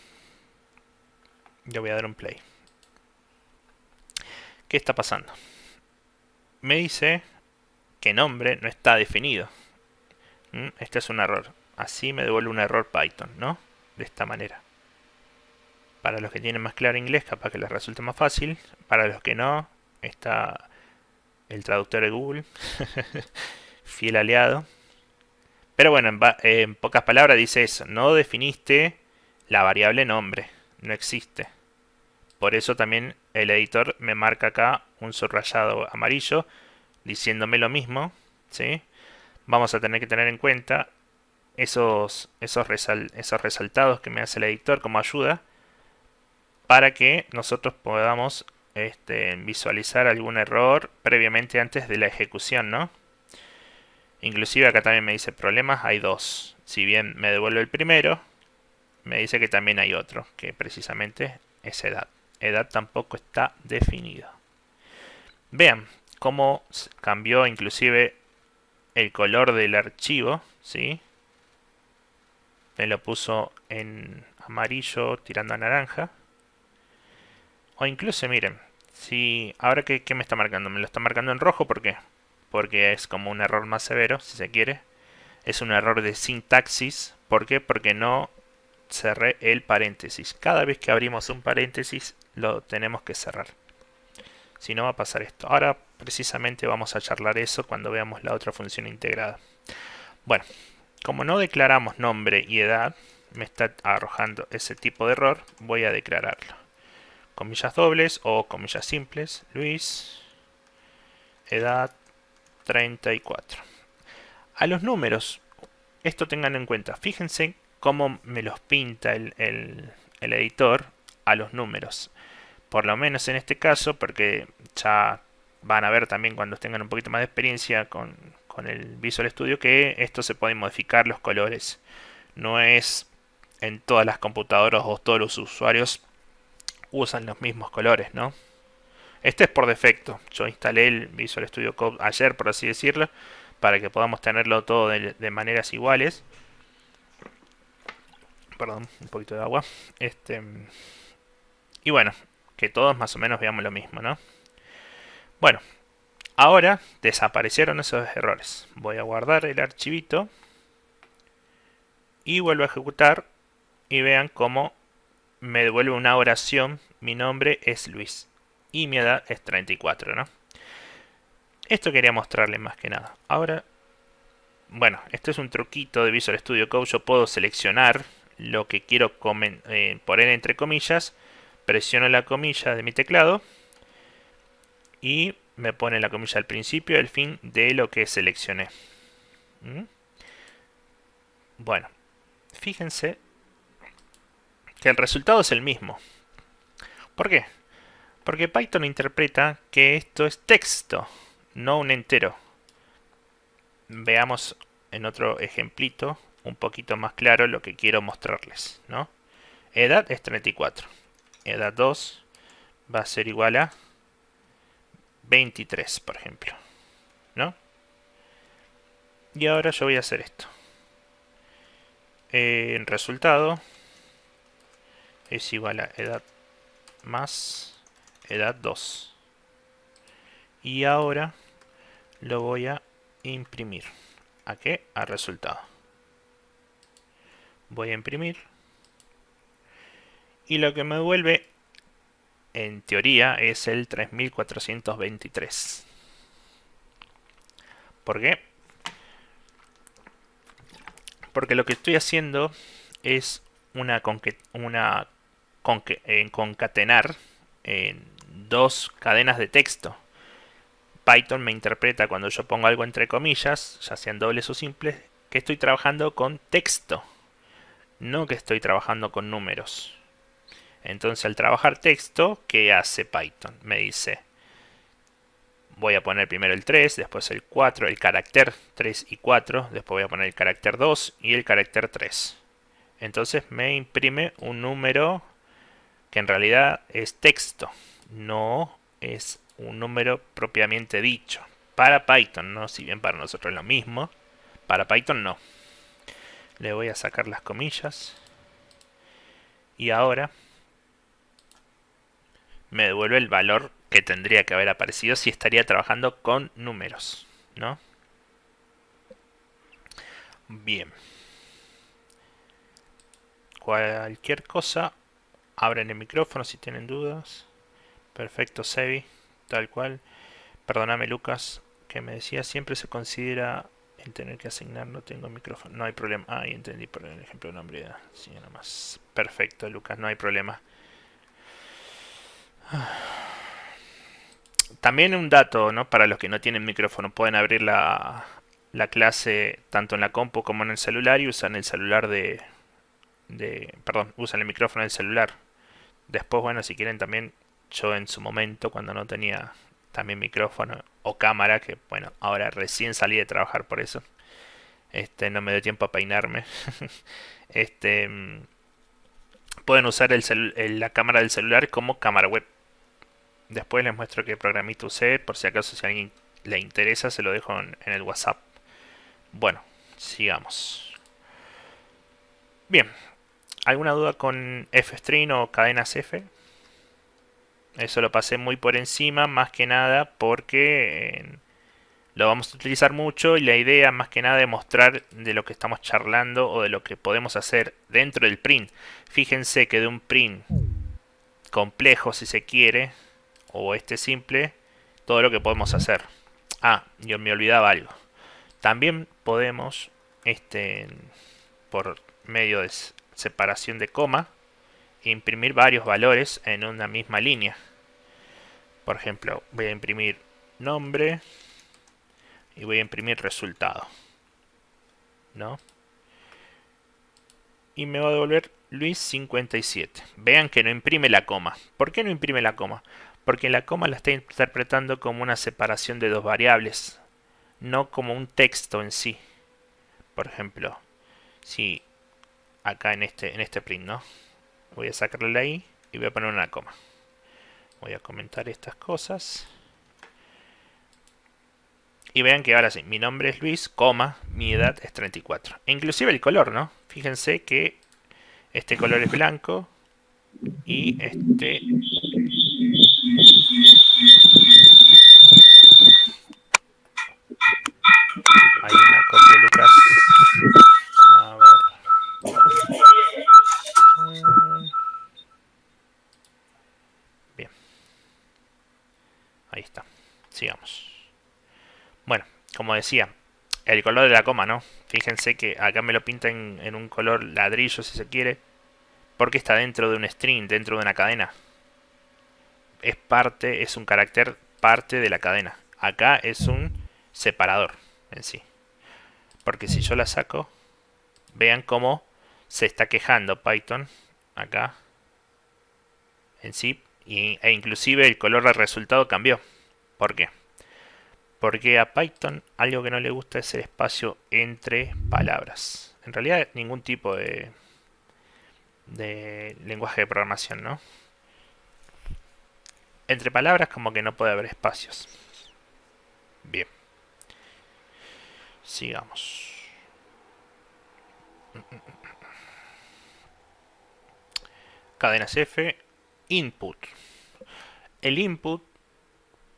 Speaker 1: Yo voy a dar un play. ¿Qué está pasando? Me dice que nombre no está definido. Este es un error. Así me devuelve un error Python, ¿no? De esta manera. Para los que tienen más claro inglés, capaz que les resulte más fácil. Para los que no, está el traductor de Google. Fiel aliado. Pero bueno, en pocas palabras dice eso. No definiste la variable nombre. No existe. Por eso también el editor me marca acá un subrayado amarillo diciéndome lo mismo, ¿sí? Vamos a tener que tener en cuenta esos resaltados que me hace el editor como ayuda para que nosotros podamos visualizar algún error previamente antes de la ejecución, ¿no? Inclusive acá también me dice problemas, hay dos. Si bien me devuelve el primero, me dice que también hay otro, que precisamente es edad. Edad tampoco está definido. Vean cómo cambió inclusive el color del archivo, ¿sí? Me lo puso en amarillo tirando a naranja. O incluso, miren, si ahora ¿qué me está marcando? Me lo está marcando en rojo, ¿por qué? Porque es como un error más severo, si se quiere. Es un error de sintaxis. ¿Por qué? Porque no cerré el paréntesis. Cada vez que abrimos un paréntesis lo tenemos que cerrar. Si no va a pasar esto. Ahora precisamente vamos a charlar eso cuando veamos la otra función integrada. Bueno, como no declaramos nombre y edad, me está arrojando ese tipo de error, voy a declararlo. Comillas dobles o comillas simples. Luis, edad 34. A los números, esto tengan en cuenta. Fíjense cómo me los pinta el editor a los números. Por lo menos en este caso, porque ya van a ver también cuando tengan un poquito más de experiencia con el Visual Studio que esto se puede modificar los colores. No es en todas las computadoras o todos los usuarios usan los mismos colores, ¿no? Este es por defecto. Yo instalé el Visual Studio Code ayer, por así decirlo, para que podamos tenerlo todo de maneras iguales. Perdón, un poquito de agua. Y bueno, que todos más o menos veamos lo mismo, ¿no? Bueno, ahora desaparecieron esos errores. Voy a guardar el archivito y vuelvo a ejecutar y vean cómo me devuelve una oración. Mi nombre es Luis y mi edad es 34, ¿no? Esto quería mostrarles más que nada. Ahora, bueno, esto es un truquito de Visual Studio Code. Yo puedo seleccionar lo que quiero poner entre comillas. Presiono la comilla de mi teclado y me pone la comilla al principio y al fin de lo que seleccioné. Bueno, fíjense que el resultado es el mismo. ¿Por qué? Porque Python interpreta que esto es texto, no un entero. Veamos en otro ejemplito un poquito más claro lo que quiero mostrarles, ¿no? Edad es 34. Edad 2 va a ser igual a 23, por ejemplo, ¿no? Y ahora yo voy a hacer esto. El resultado es igual a edad más edad 2. Y ahora lo voy a imprimir. ¿A qué? Al resultado. Voy a imprimir. Y lo que me devuelve, en teoría, es el 3423. ¿Por qué? Porque lo que estoy haciendo es concatenar en dos cadenas de texto. Python me interpreta cuando yo pongo algo entre comillas, ya sean dobles o simples, que estoy trabajando con texto, no que estoy trabajando con números. Entonces, al trabajar texto, ¿qué hace Python? Me dice, voy a poner primero el 3, después el 4, el carácter 3 y 4, después voy a poner el carácter 2 y el carácter 3. Entonces me imprime un número que en realidad es texto, no es un número propiamente dicho. Para Python, ¿no? Si bien para nosotros es lo mismo, para Python no. Le voy a sacar las comillas. Y ahora me devuelve el valor que tendría que haber aparecido si estaría trabajando con números, ¿no? Bien. Cualquier cosa, abren el micrófono si tienen dudas. Perfecto, Sebi, tal cual. Perdóname, Lucas, que me decía, siempre se considera el tener que asignar, no tengo micrófono. No hay problema. Ah, ahí entendí por el ejemplo de nombre y edad. Sí, nada más. Perfecto, Lucas, no hay problema. También un dato, ¿no? Para los que no tienen micrófono, pueden abrir la clase tanto en la compu como en el celular y usan el celular perdón, usan el micrófono del celular. Después, bueno, si quieren también, yo en su momento, cuando no tenía también micrófono o cámara, que bueno, ahora recién salí de trabajar por eso, no me dio tiempo a peinarme. Pueden usar la cámara del celular como cámara web. Después les muestro qué programita usé, por si acaso si a alguien le interesa, se lo dejo en el WhatsApp. Bueno, sigamos. Bien, ¿alguna duda con fstring o cadenas F? Eso lo pasé muy por encima, más que nada porque lo vamos a utilizar mucho y la idea más que nada es mostrar de lo que estamos charlando o de lo que podemos hacer dentro del print. Fíjense que de un print complejo, si se quiere, o simple, todo lo que podemos hacer. Ah, yo me olvidaba algo. También podemos, por medio de separación de coma, imprimir varios valores en una misma línea. Por ejemplo, voy a imprimir nombre y voy a imprimir resultado, ¿no? Y me va a devolver Luis 57. Vean que no imprime la coma. ¿Por qué no imprime la coma? Porque la coma la está interpretando como una separación de dos variables, no como un texto en sí. Por ejemplo, si acá en este print, ¿no? Voy a sacarle la i y voy a poner una coma. Voy a comentar estas cosas. Y vean que ahora sí, mi nombre es Luis, coma, mi edad es 34. E inclusive el color, ¿no? Fíjense que este color es blanco y hay una copia, Lucas. A ver. Bien. Ahí está. Sigamos. Bueno, como decía, el color de la coma, ¿no? Fíjense que acá me lo pinta en un color ladrillo, si se quiere, porque está dentro de un string, dentro de una cadena. Es un carácter parte de la cadena. Acá es un separador en sí. Porque si yo la saco, vean cómo se está quejando Python acá en sí, e inclusive el color del resultado cambió. ¿Por qué? Porque a Python algo que no le gusta es el espacio entre palabras. En realidad ningún tipo de lenguaje de programación, ¿no? Entre palabras como que no puede haber espacios. Bien. Sigamos. Cadenas F. Input. El input,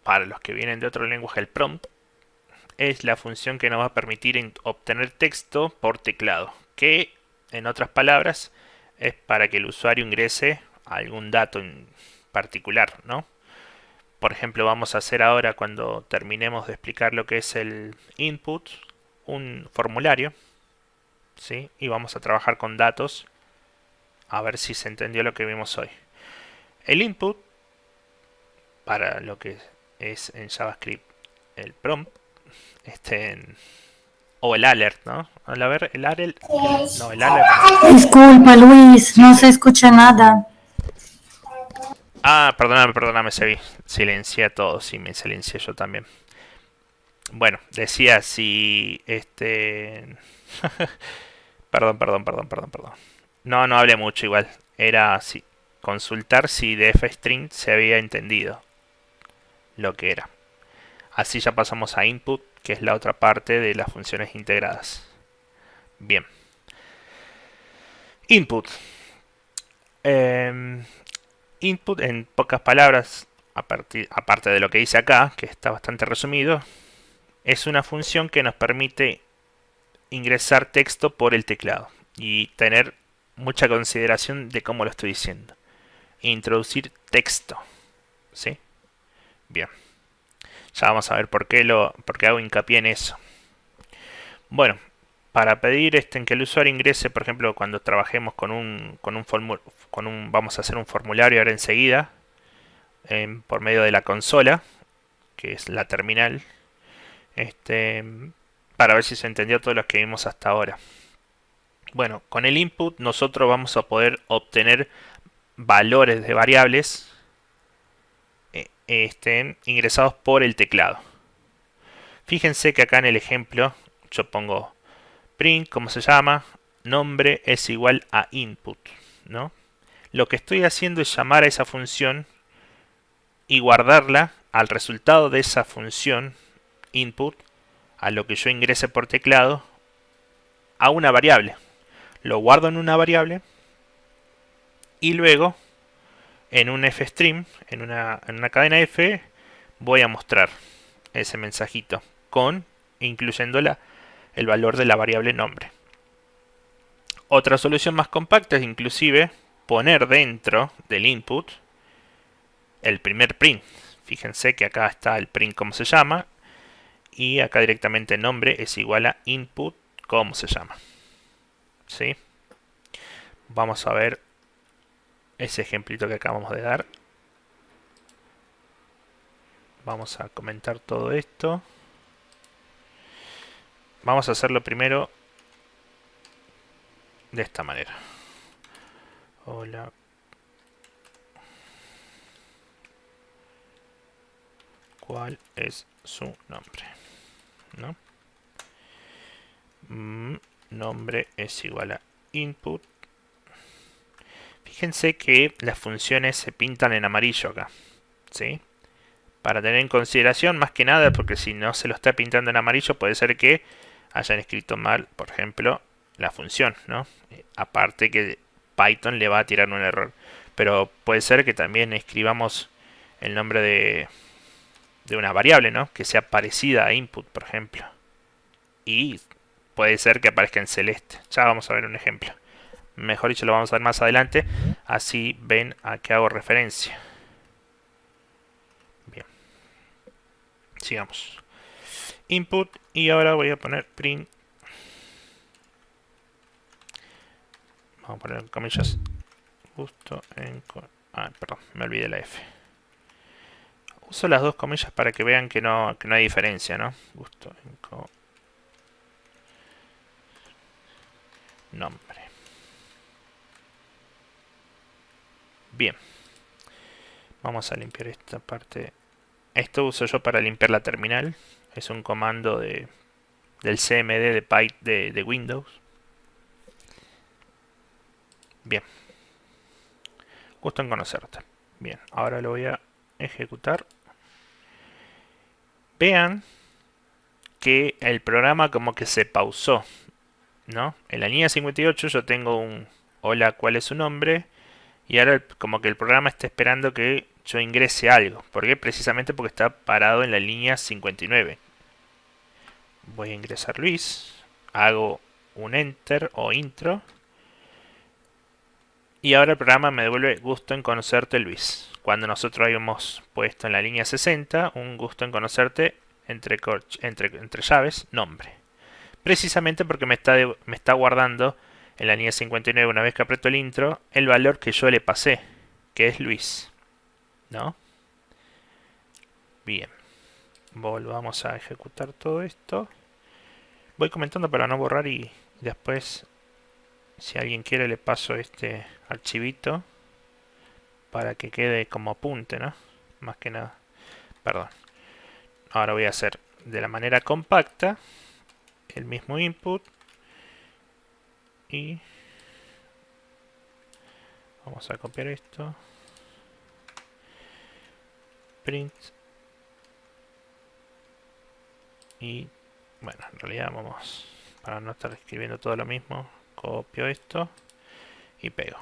Speaker 1: para los que vienen de otro lenguaje, el prompt, es la función que nos va a permitir obtener texto por teclado. Que, en otras palabras, es para que el usuario ingrese algún dato en particular, ¿no? por ejemplo, vamos a hacer ahora, cuando terminemos de explicar lo que es el input, un formulario, ¿sí? Y vamos a trabajar con datos, a ver si se entendió lo que vimos hoy. El input, para lo que es en JavaScript el prompt, o el alert, ¿no? A ver, el alert. No, el alert.
Speaker 4: Disculpa, Luis, no se escucha nada.
Speaker 1: Ah, perdóname, se silencié todo, sí, me silencié yo también. Bueno, decía si perdón. No hablé mucho igual. Era así, consultar si de fstring se había entendido lo que era. Así ya pasamos a input, que es la otra parte de las funciones integradas. Bien. Input. Input, en pocas palabras, aparte de lo que dice acá, que está bastante resumido, es una función que nos permite ingresar texto por el teclado y tener mucha consideración de cómo lo estoy diciendo. Introducir texto, ¿sí? Bien. Ya vamos a ver por qué hago hincapié en eso. Bueno, para pedir en que el usuario ingrese, por ejemplo, cuando trabajemos vamos a hacer un formulario ahora enseguida, por medio de la consola, que es la terminal, para ver si se entendió todo lo que vimos hasta ahora. Bueno, con el input nosotros vamos a poder obtener valores de variables ingresados por el teclado. Fíjense que acá en el ejemplo yo pongo print, ¿cómo se llama? Nombre es igual a input, ¿no? Lo que estoy haciendo es llamar a esa función y guardarla al resultado de esa función input, a lo que yo ingrese por teclado, a una variable. Lo guardo en una variable y luego en un fstream, en una cadena f, voy a mostrar ese mensajito incluyendo el valor de la variable nombre. Otra solución más compacta es inclusive poner dentro del input el primer print. Fíjense que acá está el print como se llama y acá directamente nombre es igual a input como se llama. ¿Sí? Vamos a ver ese ejemplito que acabamos de dar. Vamos a comentar todo esto. Vamos a hacerlo primero de esta manera. Hola. ¿Cuál es su nombre? ¿No? Nombre es igual a input. Fíjense que las funciones se pintan en amarillo acá, ¿sí? Para tener en consideración, más que nada, porque si no se lo está pintando en amarillo, puede ser que hayan escrito mal, por ejemplo, la función, ¿no? Aparte que Python le va a tirar un error. Pero puede ser que también escribamos el nombre de una variable, ¿no? Que sea parecida a input, por ejemplo. Y puede ser que aparezca en celeste. Ya vamos a ver un ejemplo. Mejor dicho, lo vamos a ver más adelante. Así ven a qué hago referencia. Bien. Sigamos. Input. Y ahora voy a poner print. Vamos a poner comillas. Justo en... perdón, me olvidé la F. Uso las dos comillas para que vean que no hay diferencia, ¿no? Justo en nombre. Bien. Vamos a limpiar esta parte. Esto uso yo para limpiar la terminal. Es un comando del CMD de Python de Windows. Bien. Gusto en conocerte. Bien, ahora lo voy a ejecutar. Vean que el programa como que se pausó, ¿no? En la línea 58 yo tengo un hola, ¿cuál es su nombre? Y ahora como que el programa está esperando que yo ingrese algo. ¿Por qué? Precisamente porque está parado en la línea 59. Voy a ingresar Luis. Hago un enter o intro. Y ahora el programa me devuelve gusto en conocerte, Luis. Cuando nosotros habíamos puesto en la línea 60 un gusto en conocerte entre llaves, nombre. Precisamente porque me está guardando en la línea 59, una vez que aprieto el intro, el valor que yo le pasé, que es Luis. ¿No? Bien. Volvamos a ejecutar todo esto. Voy comentando para no borrar y después, si alguien quiere, le paso este archivito para que quede como apunte, ¿no? Más que nada. Perdón. Ahora voy a hacer de la manera compacta el mismo input y vamos a copiar esto. Print. Y bueno, en realidad vamos, para no estar escribiendo todo lo mismo, copio esto y pego.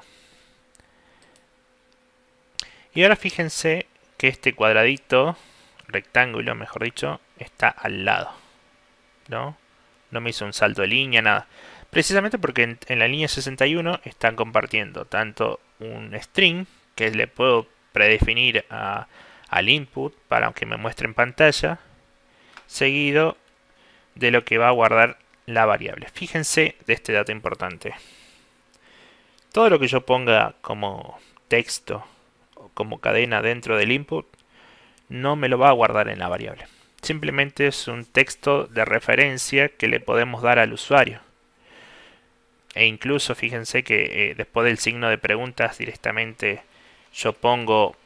Speaker 1: Y ahora fíjense que este cuadradito, rectángulo mejor dicho, está al lado, ¿no? No me hizo un salto de línea, nada. Precisamente porque en la línea 61 están compartiendo tanto un string, que le puedo predefinir al input para que me muestre en pantalla, seguido de lo que va a guardar la variable. Fíjense de este dato importante. Todo lo que yo ponga como texto o como cadena dentro del input no me lo va a guardar en la variable. Simplemente es un texto de referencia que le podemos dar al usuario. E incluso fíjense que después del signo de preguntas directamente yo pongo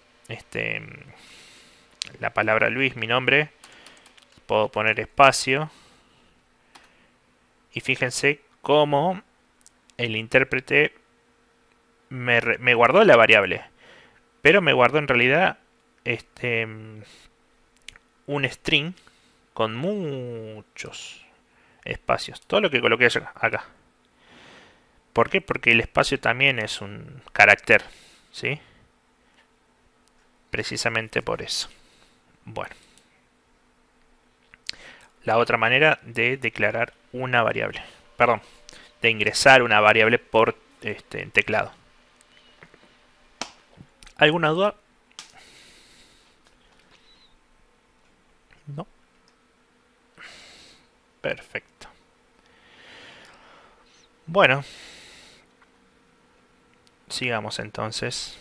Speaker 1: la palabra Luis, mi nombre. Puedo poner espacio. Y fíjense cómo el intérprete me guardó la variable. Pero me guardó en realidad un string con muchos espacios. Todo lo que coloqué acá. ¿Por qué? Porque el espacio también es un carácter, ¿sí? Precisamente por eso. Bueno. La otra manera de declarar una variable. Perdón. De ingresar una variable por teclado. ¿Alguna duda? No. Perfecto. Bueno. Sigamos entonces.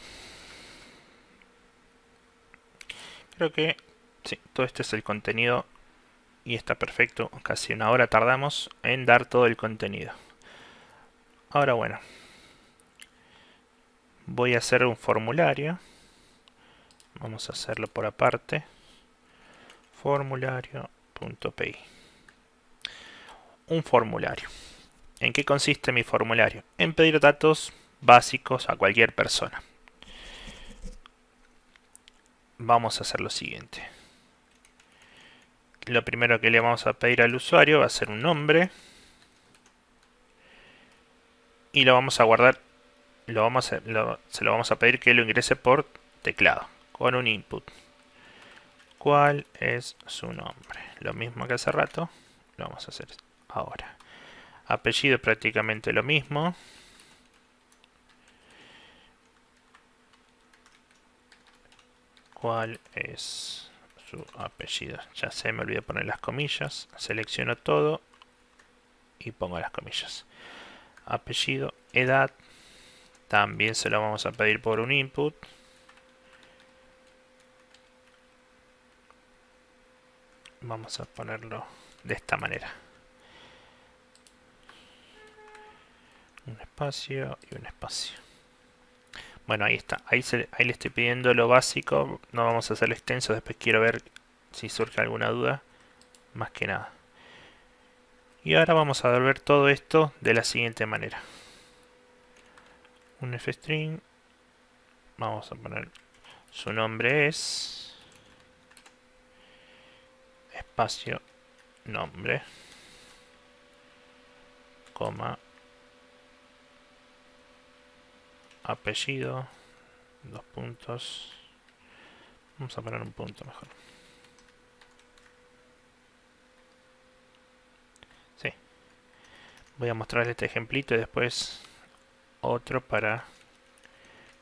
Speaker 1: Creo que sí, todo este es el contenido y está perfecto. Casi una hora tardamos en dar todo el contenido. Ahora bueno, voy a hacer un formulario. Vamos a hacerlo por aparte. Formulario.py. Un formulario. ¿En qué consiste mi formulario? En pedir datos básicos a cualquier persona. Vamos a hacer lo siguiente. Lo primero que le vamos a pedir al usuario va a ser un nombre. Y lo vamos a guardar. Se lo vamos a pedir que lo ingrese por teclado. Con un input. ¿Cuál es su nombre? Lo mismo que hace rato. Lo vamos a hacer ahora. Apellido prácticamente lo mismo. ¿Cuál es su apellido? Ya sé, me olvidé poner las comillas. Selecciono todo y pongo las comillas. Apellido, edad. También se lo vamos a pedir por un input. Vamos a ponerlo de esta manera. Un espacio y un espacio. Bueno, ahí está. Ahí le estoy pidiendo lo básico. No vamos a hacerlo extenso. Después quiero ver si surge alguna duda. Más que nada. Y ahora vamos a devolver todo esto de la siguiente manera. Un fstring. Vamos a poner su nombre es espacio nombre, coma, apellido, dos puntos. Vamos a poner un punto mejor. Sí. Voy a mostrarles este ejemplito y después otro para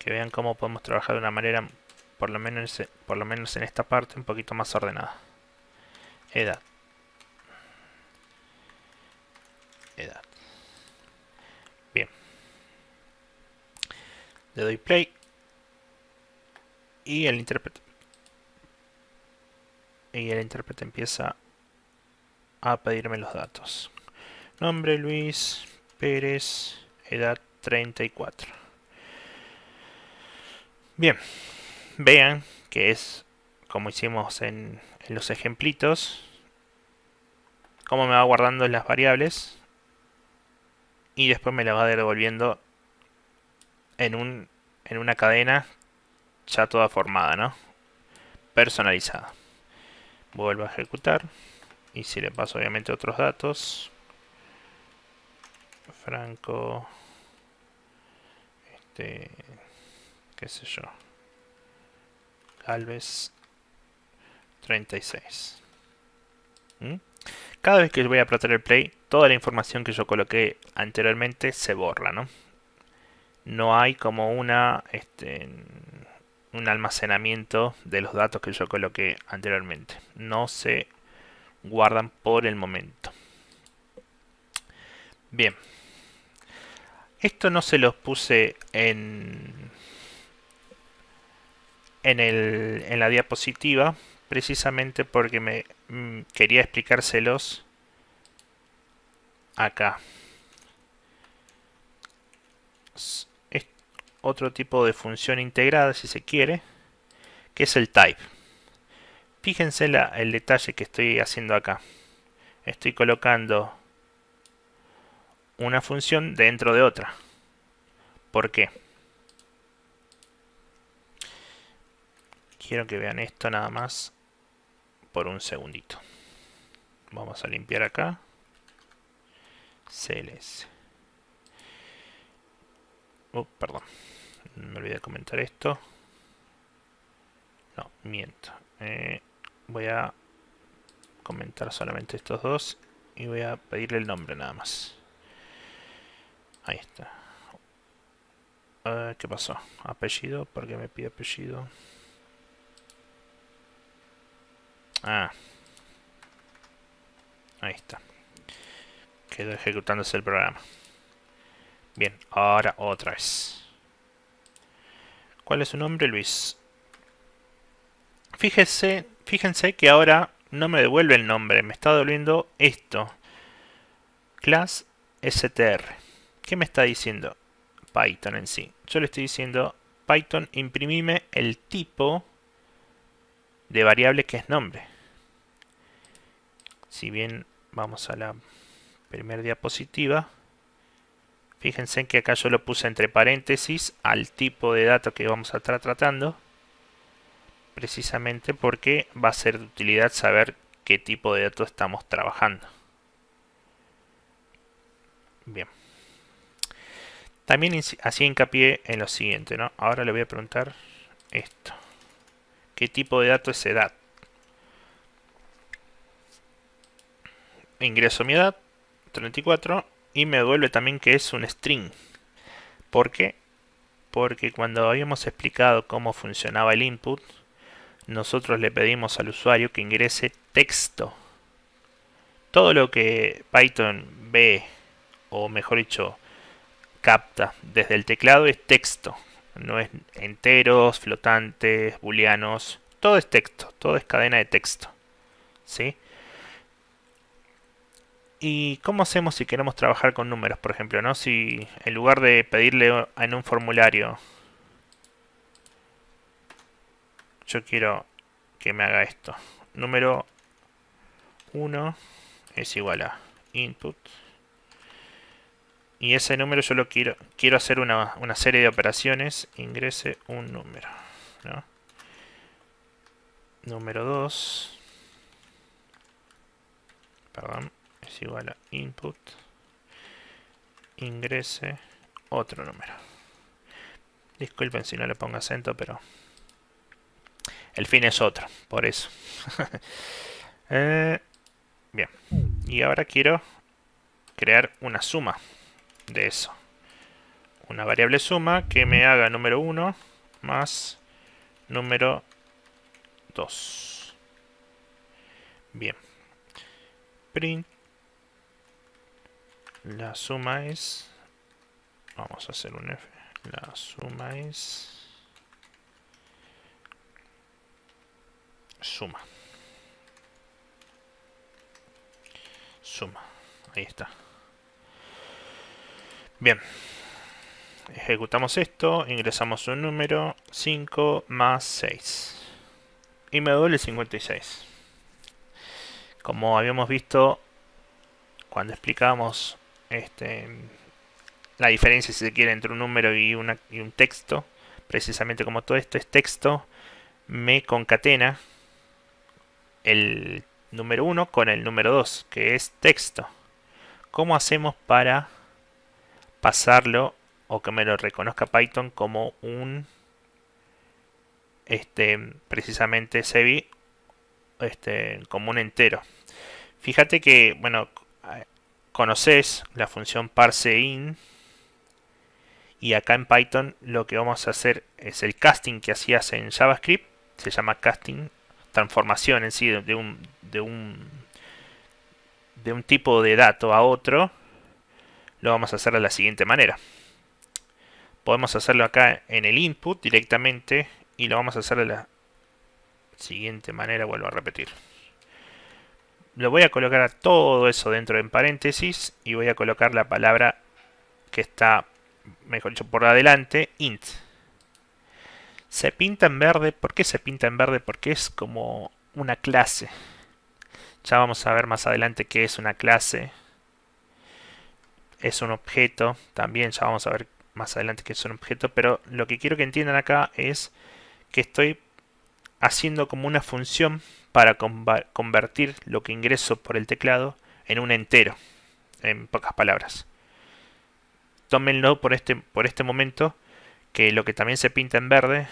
Speaker 1: Que vean cómo podemos trabajar de una manera, por lo menos en esta parte, un poquito más ordenada. Edad. Edad. Bien. Le doy play. Y el intérprete empieza a pedirme los datos. Nombre Luis Pérez, edad 34. Bien, vean que es como hicimos en los ejemplitos, cómo me va guardando las variables y después me la va devolviendo en una cadena ya toda formada, ¿no? Personalizada. Vuelvo a ejecutar y si le paso obviamente otros datos, Franco, qué sé yo, Galvez 36. Cada vez que voy a apretar el play, toda la información que yo coloqué anteriormente se borra, ¿no? No hay como un almacenamiento de los datos que yo coloqué anteriormente. No se guardan por el momento. Bien. Esto no se los puse en la diapositiva, precisamente porque quería explicárselos acá. Es otro tipo de función integrada, si se quiere, que es el type. Fíjense el detalle que estoy haciendo acá. Estoy colocando una función dentro de otra. ¿Por qué? Quiero que vean esto nada más por un segundito. Vamos a limpiar acá. CLS. Perdón. Me olvidé de comentar esto. No, miento. Voy a comentar solamente estos dos y voy a pedirle el nombre nada más. Ahí está. ¿Qué pasó? Apellido, ¿por qué me pide apellido? Ahí está. Quedó ejecutándose el programa. Bien, ahora otra vez. ¿Cuál es su nombre? Luis. Fíjense que ahora no me devuelve el nombre, me está devolviendo esto. Class str. ¿Qué me está diciendo Python en sí? Yo le estoy diciendo, Python, imprimime el tipo de variable que es nombre. Si bien vamos a la primera diapositiva, fíjense que acá yo lo puse entre paréntesis al tipo de datos que vamos a estar tratando, precisamente porque va a ser de utilidad saber qué tipo de datos estamos trabajando. Bien. También hacía hincapié en lo siguiente, ¿no? Ahora le voy a preguntar esto. ¿Qué tipo de dato es edad? Ingreso mi edad, 34, y me devuelve también que es un string. ¿Por qué? Porque cuando habíamos explicado cómo funcionaba el input, nosotros le pedimos al usuario que ingrese texto. Todo lo que Python ve, o mejor dicho, capta desde el teclado es texto. No es enteros, flotantes, booleanos. Todo es texto, todo es cadena de texto. ¿Sí? ¿Y cómo hacemos si queremos trabajar con números, por ejemplo, ¿no? Si en lugar de pedirle en un formulario, yo quiero que me haga esto. Número 1 es igual a input. Y ese número yo lo quiero hacer una serie de operaciones. Ingrese un número, ¿no? Número 2. Perdón. Es igual a input. Ingrese otro número. Disculpen si no le pongo acento, pero el fin es otro, por eso. Bien. Y ahora quiero crear una suma de eso. una variable suma que me haga número 1 más número 2. Bien. Print. La suma es... Vamos a hacer un F. La suma es... Suma. Suma. Ahí está. Bien. Ejecutamos esto, ingresamos un número, 5 más 6. Y me doble 56. Como habíamos visto cuando explicamos la diferencia, si se quiere, entre un número y un texto, precisamente como todo esto es texto, me concatena el número 1 con el número 2, que es texto. ¿Cómo hacemos para pasarlo o que me lo reconozca Python como un precisamente Cebi como un entero? Fíjate que, bueno, conoces la función parseInt, y acá en Python lo que vamos a hacer es el casting que hacías en JavaScript, se llama casting, transformación en sí de un tipo de dato a otro. Lo vamos a hacer de la siguiente manera. Podemos hacerlo acá en el input directamente y lo vamos a hacer de la siguiente manera. Vuelvo a repetir. Lo voy a colocar a todo eso dentro de paréntesis y voy a colocar la palabra que está, mejor dicho, por adelante, int. Se pinta en verde. ¿Por qué se pinta en verde? Porque es como una clase. Ya vamos a ver más adelante qué es una clase. Es un objeto. También ya vamos a ver más adelante qué es un objeto. Pero lo que quiero que entiendan acá es que estoy haciendo como una función para convertir lo que ingreso por el teclado en un entero. En pocas palabras. Tómenlo por este momento, que lo que también se pinta en verde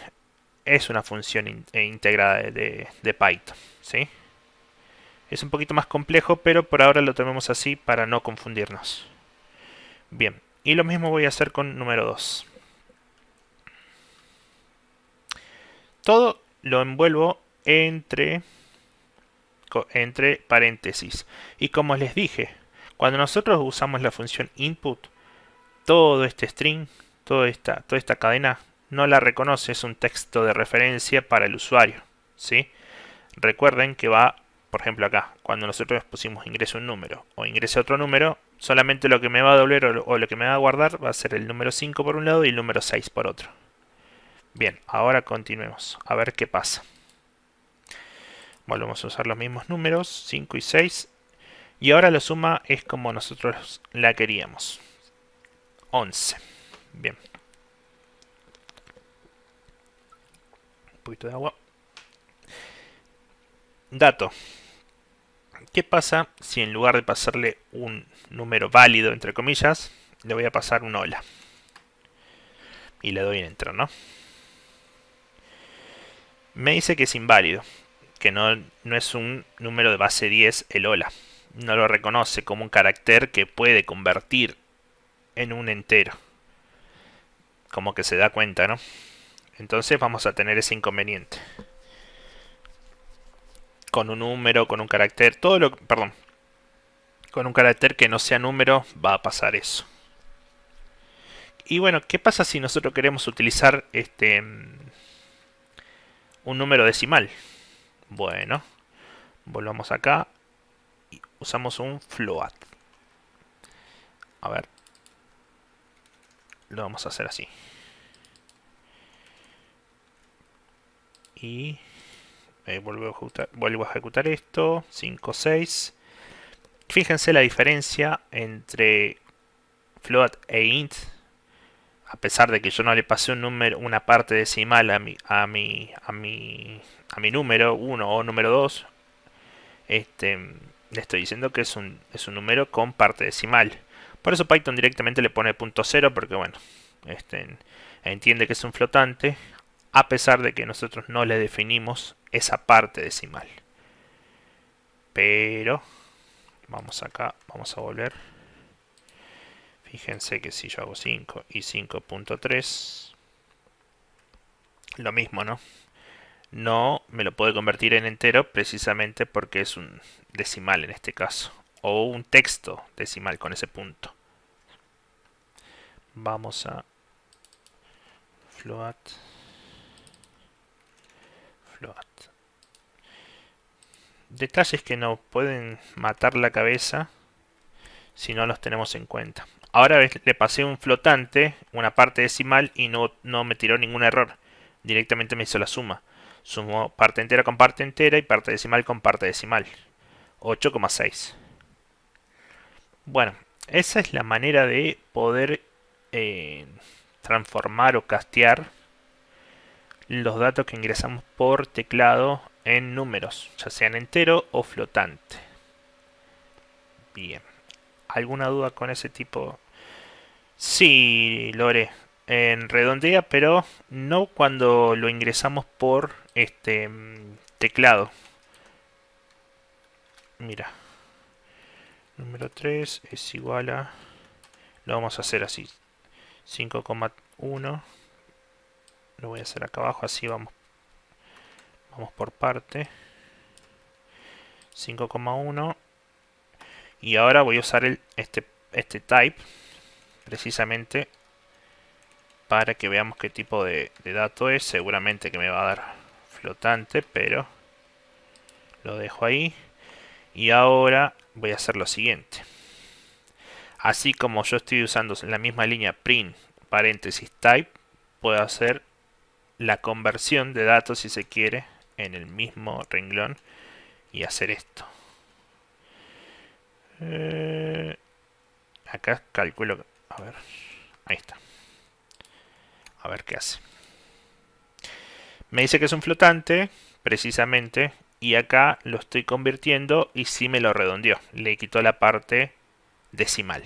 Speaker 1: es una función integrada de Python, ¿sí? Es un poquito más complejo, pero por ahora lo tomemos así para no confundirnos. Bien, y lo mismo voy a hacer con número 2. Todo lo envuelvo entre paréntesis. Y como les dije, cuando nosotros usamos la función input, todo este string, toda esta cadena, no la reconoce, es un texto de referencia para el usuario, ¿sí? Recuerden que va, por ejemplo acá, cuando nosotros pusimos ingrese un número o ingrese otro número, solamente lo que me va a doblar o lo que me va a guardar va a ser el número 5 por un lado y el número 6 por otro. Bien, ahora continuemos, a ver qué pasa. Volvemos a usar los mismos números, 5 y 6, y ahora la suma es como nosotros la queríamos. 11. Bien. Un poquito de agua. Dato. ¿Qué pasa si en lugar de pasarle un número válido, entre comillas, le voy a pasar un hola? Y le doy enter, ¿no? Me dice que es inválido, que no es un número de base 10 el hola. No lo reconoce como un carácter que puede convertir en un entero. Como que se da cuenta, ¿no? Entonces vamos a tener ese inconveniente. Con un número, con un carácter, con un carácter que no sea número va a pasar eso. Y bueno, ¿qué pasa si nosotros queremos utilizar un número decimal? Bueno, volvamos acá y usamos un float. A ver. Lo vamos a hacer así. Y vuelvo a ejecutar esto. 5, 6. Fíjense la diferencia entre float e int. A pesar de que yo no le pasé un número, una parte decimal a mi número 1 o número 2, le estoy diciendo que es un número con parte decimal. Por eso Python directamente le pone .0, porque bueno, entiende que es un flotante, a pesar de que nosotros no le definimos esa parte decimal. Pero vamos acá, vamos a volver. Fíjense que si yo hago 5 y 5.3, lo mismo, ¿no? No me lo puede convertir en entero precisamente porque es un decimal en este caso. O un texto decimal con ese punto. Vamos a float. Detalles que nos pueden matar la cabeza si no los tenemos en cuenta. Ahora le pasé un flotante, una parte decimal, y no me tiró ningún error. Directamente me hizo la suma. Sumó parte entera con parte entera y parte decimal con parte decimal. 8,6. Bueno, esa es la manera de poder transformar o castear los datos que ingresamos por teclado en números, ya sean entero o flotante. Bien. ¿Alguna duda con ese tipo? Sí, Lore. En redondea, pero no cuando lo ingresamos por teclado. Mira. Número 3 es igual a... Lo vamos a hacer así. 5,1. Lo voy a hacer acá abajo, así vamos por parte. 5,1. Y ahora voy a usar este type precisamente para que veamos qué tipo de dato es. Seguramente que me va a dar flotante, pero lo dejo ahí. Y ahora voy a hacer lo siguiente. Así como yo estoy usando en la misma línea print paréntesis type, puedo hacer la conversión de datos, si se quiere, en el mismo renglón y hacer esto. Acá calculo, a ver, ahí está. A ver qué hace. Me dice que es un flotante, precisamente, y acá lo estoy convirtiendo y sí me lo redondeó. Le quitó la parte decimal.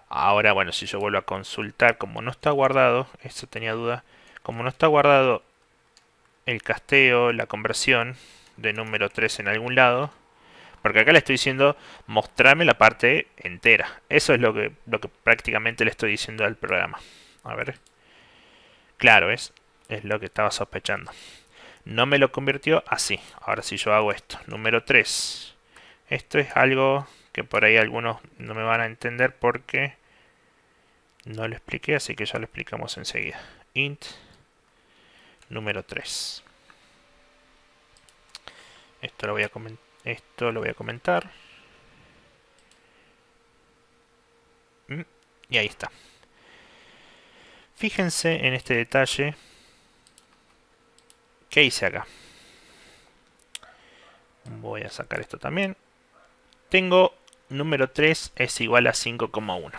Speaker 1: Ahora, bueno, si yo vuelvo a consultar, como no está guardado, esto tenía duda, como no está guardado el casteo, la conversión de número 3 en algún lado, porque acá le estoy diciendo mostrarme la parte entera. Eso es lo que prácticamente le estoy diciendo al programa. A ver. Claro, es lo que estaba sospechando. No me lo convirtió así. Ahora si yo hago esto, número 3. Esto es algo que por ahí algunos no me van a entender porque no lo expliqué, así que ya lo explicamos enseguida. Int número 3. Esto lo voy a comentar. Y ahí está. Fíjense en este detalle. ¿Qué hice acá? Voy a sacar esto también. Tengo número 3 es igual a 5,1.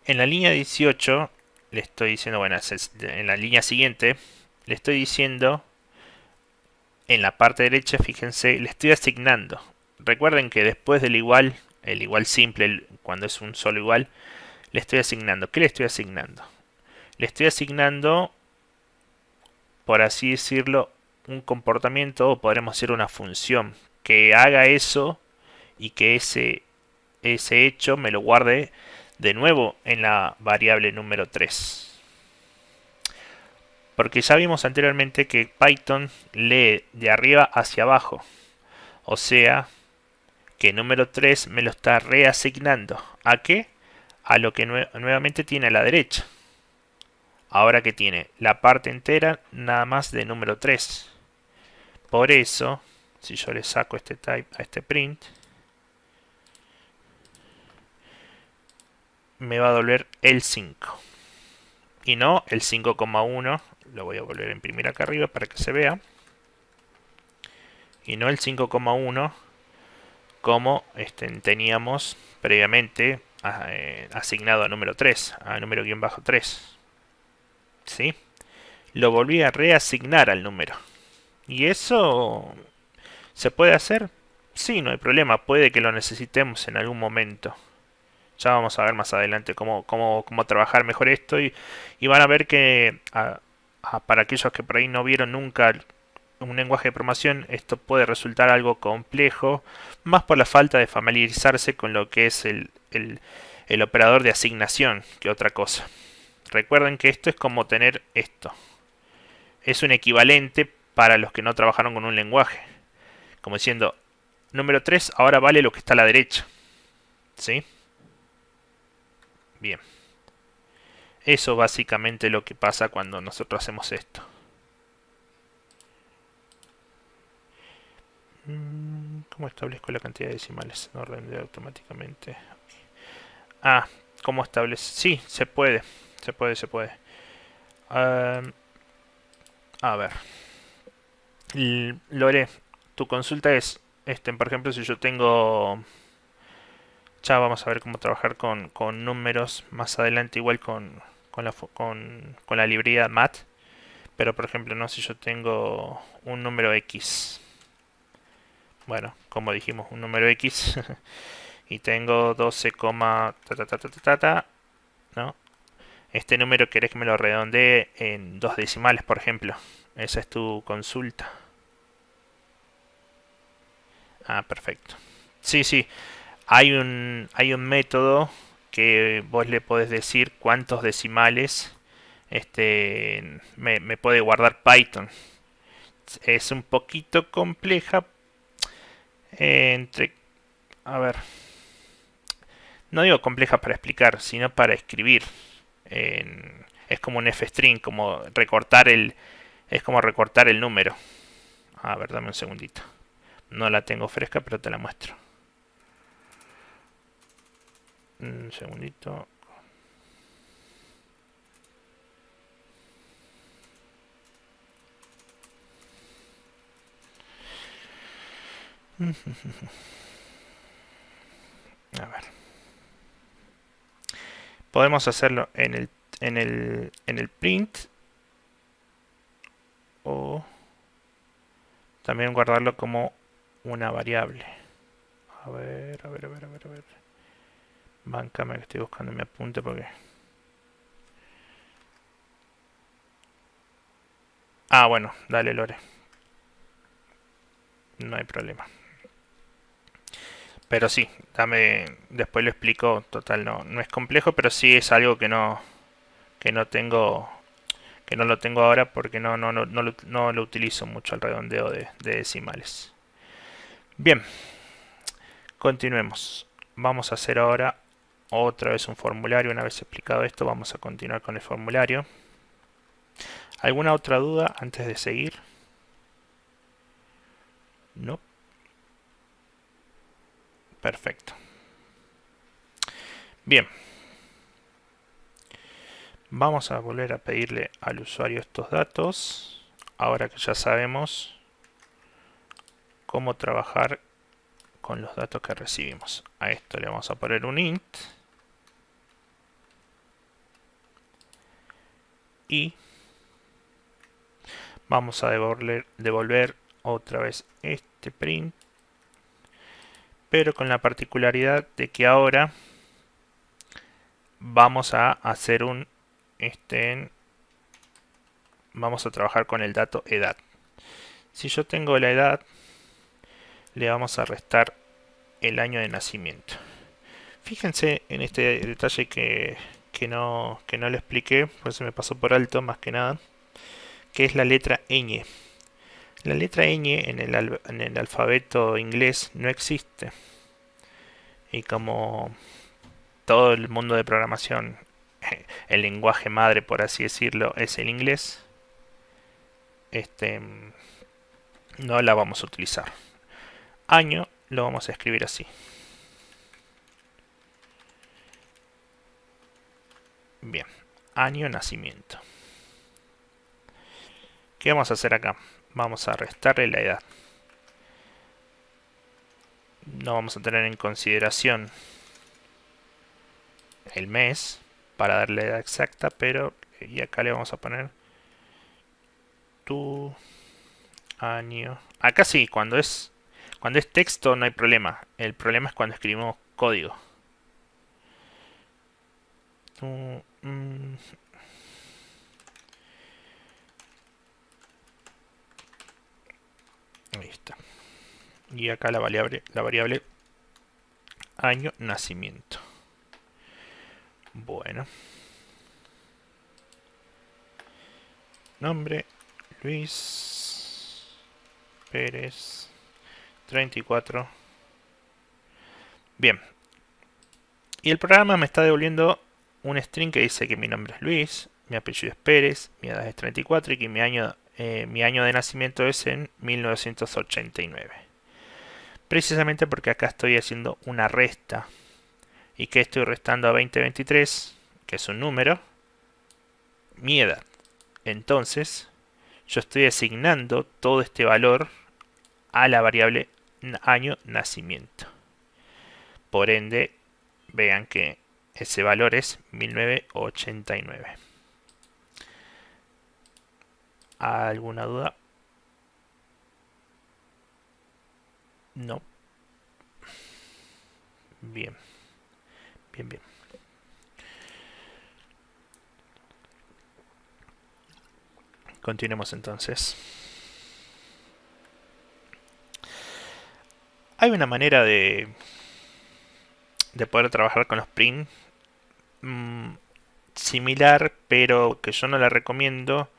Speaker 1: En la línea 18 le estoy diciendo, bueno, en la línea siguiente le estoy diciendo, en la parte derecha, fíjense, le estoy asignando. Recuerden que después del igual, el igual simple, cuando es un solo igual, le estoy asignando. ¿Qué le estoy asignando? Le estoy asignando, por así decirlo, un comportamiento, o podremos decir una función, que haga eso y que ese hecho me lo guarde de nuevo en la variable número 3. Porque ya vimos anteriormente que Python lee de arriba hacia abajo. O sea, que número 3 me lo está reasignando. ¿A qué? A lo que nuevamente tiene a la derecha. Ahora que tiene la parte entera nada más de número 3. Por eso, si yo le saco este type a este print, me va a devolver el 5. Y no el 5,1. Lo voy a volver a imprimir acá arriba para que se vea. Y no el 5,1 como teníamos previamente asignado a número 3, a número guión bajo 3. ¿Sí? Lo volví a reasignar al número. ¿Y eso se puede hacer? Sí, no hay problema. Puede que lo necesitemos en algún momento. Ya vamos a ver más adelante cómo trabajar mejor esto. Y van a ver que para aquellos que por ahí no vieron nunca un lenguaje de programación esto puede resultar algo complejo, más por la falta de familiarizarse con lo que es el operador de asignación que otra cosa. Recuerden que esto es como tener esto. Es un equivalente para los que no trabajaron con un lenguaje. Como diciendo, número 3 ahora vale lo que está a la derecha. ¿Sí? Bien. Eso básicamente es lo que pasa cuando nosotros hacemos esto. ¿Cómo establezco la cantidad de decimales? No render automáticamente. Ah, ¿cómo establece? Sí, se puede. Se puede. A ver. Lore, tu consulta es, por ejemplo, si yo tengo... Ya vamos a ver cómo trabajar con números más adelante, igual con la librería mat. Pero, por ejemplo, no si yo tengo un número X. Bueno, como dijimos, un número X. Y tengo 12, ¿no? Este número querés que me lo redondee en 2 decimales, por ejemplo. Esa es tu consulta. Ah, perfecto. Sí. Hay un método que vos le podés decir cuántos decimales me puede guardar Python. Es un poquito compleja. A ver. No digo compleja para explicar, sino para escribir. Es como un f-string, es como recortar el número. A ver, dame un segundito. No la tengo fresca, pero te la muestro. Un segundito. A ver. Podemos hacerlo en el print o también guardarlo como una variable. A ver. Báncame que estoy buscando mi apunte porque... Ah, bueno, dale Lore. No hay problema. Pero sí, después lo explico, total no es complejo, pero sí es algo que no tengo, que no lo tengo ahora porque no lo utilizo mucho al redondeo de decimales. Bien, continuemos. Vamos a hacer ahora otra vez un formulario. Una vez explicado esto, vamos a continuar con el formulario. ¿Alguna otra duda antes de seguir? No. Perfecto. Bien. Vamos a volver a pedirle al usuario estos datos. Ahora que ya sabemos cómo trabajar con los datos que recibimos. A esto le vamos a poner un int. Y vamos a devolver otra vez este print. Pero con la particularidad de que ahora vamos a hacer vamos a trabajar con el dato edad. Si yo tengo la edad, le vamos a restar el año de nacimiento. Fíjense en este detalle que no le expliqué, pues se me pasó por alto más que nada, que es la letra ñ. La letra ñ en el alfabeto inglés no existe. Y como todo el mundo de programación, el lenguaje madre, por así decirlo, es el inglés, no la vamos a utilizar. Año lo vamos a escribir así. Bien, año nacimiento. ¿Qué vamos a hacer acá? Vamos a restarle la edad. No vamos a tener en consideración el mes para darle la edad exacta, pero y acá le vamos a poner tu año. Acá sí, cuando es texto no hay problema. El problema es cuando escribimos código. Ahí está. Y acá la variable año nacimiento. Bueno. Nombre Luis Pérez 34. Bien. Y el programa me está devolviendo un string que dice que mi nombre es Luis, mi apellido es Pérez, mi edad es 34 y que mi año de nacimiento es en 1989. Precisamente porque acá estoy haciendo una resta. ¿Y que estoy restando a 2023? Que es un número. Mi edad. Entonces, yo estoy asignando todo este valor a la variable año nacimiento. Por ende, vean que ese valor es 1989. ¿Alguna duda? No. Bien. Bien. Continuemos entonces. Hay una manera de poder trabajar con los print similar, pero que yo no la recomiendo,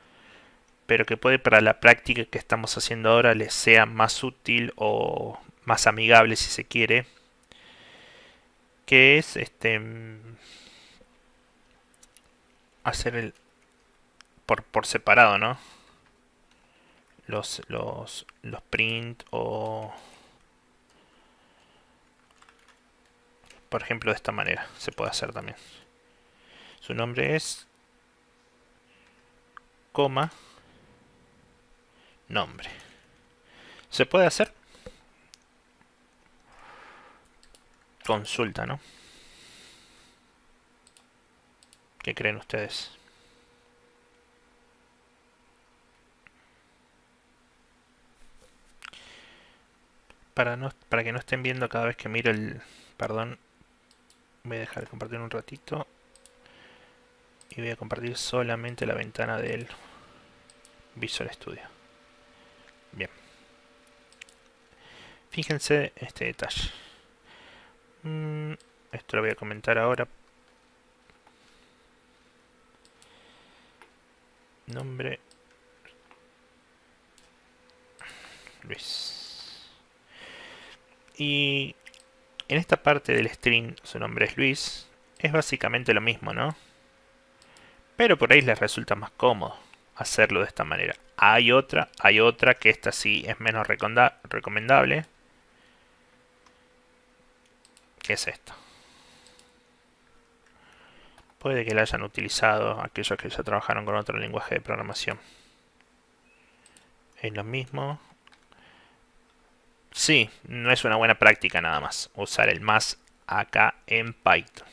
Speaker 1: pero que puede para la práctica que estamos haciendo ahora les sea más útil o más amigable si se quiere, que es hacer el por separado, ¿no? Los print o por ejemplo de esta manera se puede hacer también. Su nombre es coma nombre. ¿Se puede hacer? Consulta, ¿no? ¿Qué creen ustedes? Para que no estén viendo cada vez que miro el... Perdón. Voy a dejar de compartir un ratito. Y voy a compartir solamente la ventana del Visual Studio. Bien. Fíjense en este detalle. Esto lo voy a comentar ahora. Nombre Luis. Y en esta parte del string, su nombre es Luis, es básicamente lo mismo, ¿no? Pero por ahí les resulta más cómodo hacerlo de esta manera. Hay otra que esta sí es menos recomendable, que es esta. Puede que la hayan utilizado aquellos que ya trabajaron con otro lenguaje de programación. Es lo mismo. Sí, no es una buena práctica nada más usar el más acá en Python.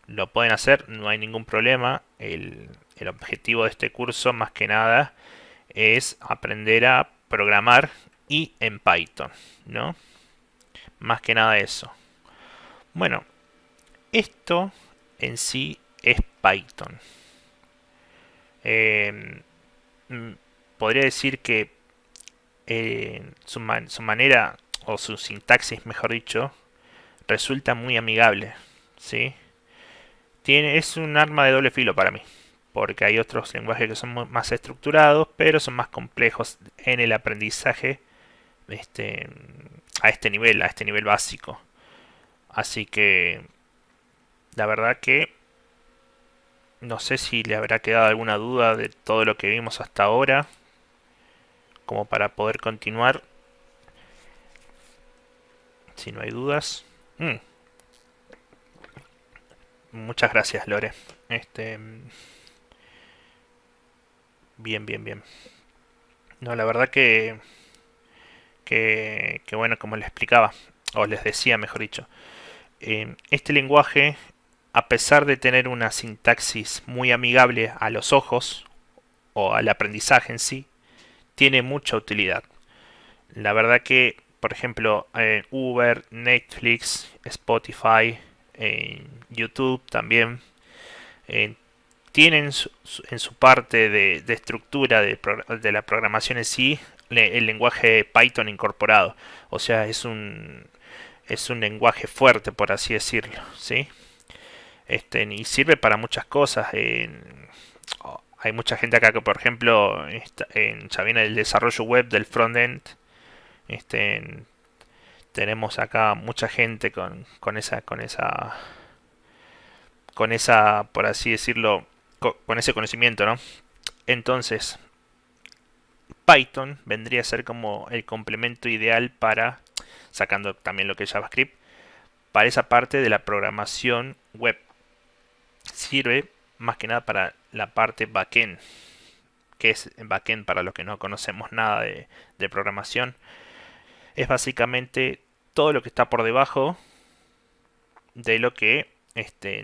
Speaker 1: Lo pueden hacer, no hay ningún problema. El objetivo de este curso más que nada es aprender a programar y en Python, ¿no? Más que nada eso. Bueno, esto en sí es Python. Podría decir que su manera o su sintaxis, mejor dicho, resulta muy amigable, ¿sí? Es un arma de doble filo para mí, porque hay otros lenguajes que son más estructurados, pero son más complejos en el aprendizaje a este nivel básico. Así que la verdad que no sé si le habrá quedado alguna duda de todo lo que vimos hasta ahora, como para poder continuar. Si no hay dudas. Muchas gracias, Lore. Bien. No, la verdad que bueno, como les explicaba, o les decía, mejor dicho, este lenguaje, a pesar de tener una sintaxis muy amigable a los ojos, o al aprendizaje en sí, tiene mucha utilidad. La verdad que, por ejemplo, Uber, Netflix, Spotify, YouTube también, tienen en su parte de estructura de la programación en sí el lenguaje Python incorporado. O sea, es un lenguaje fuerte, por así decirlo, ¿sí? Y sirve para muchas cosas. Hay mucha gente acá que, por ejemplo, ya viene el desarrollo web del frontend. Tenemos acá mucha gente con esa, por así decirlo, con ese conocimiento, ¿no? Entonces, Python vendría a ser como el complemento ideal para, sacando también lo que es JavaScript, para esa parte de la programación web. Sirve más que nada para la parte backend, que es backend para los que no conocemos nada de programación. Es básicamente todo lo que está por debajo de lo que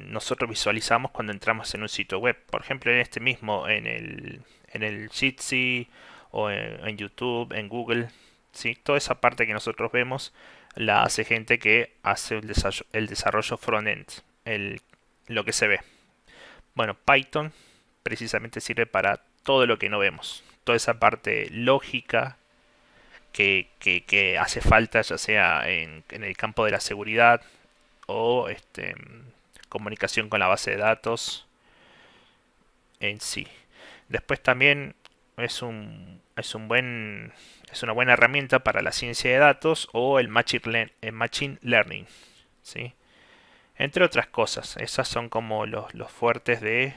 Speaker 1: nosotros visualizamos cuando entramos en un sitio web. Por ejemplo, en este mismo, en el Jitsi, o en YouTube, en Google, ¿sí? Toda esa parte que nosotros vemos la hace gente que hace el desarrollo front-end, lo que se ve. Bueno, Python precisamente sirve para todo lo que no vemos. Toda esa parte lógica que hace falta, ya sea en el campo de la seguridad o comunicación con la base de datos en sí. Después también es una buena herramienta para la ciencia de datos o el machine learning, ¿sí? Entre otras cosas. Esas son como los fuertes de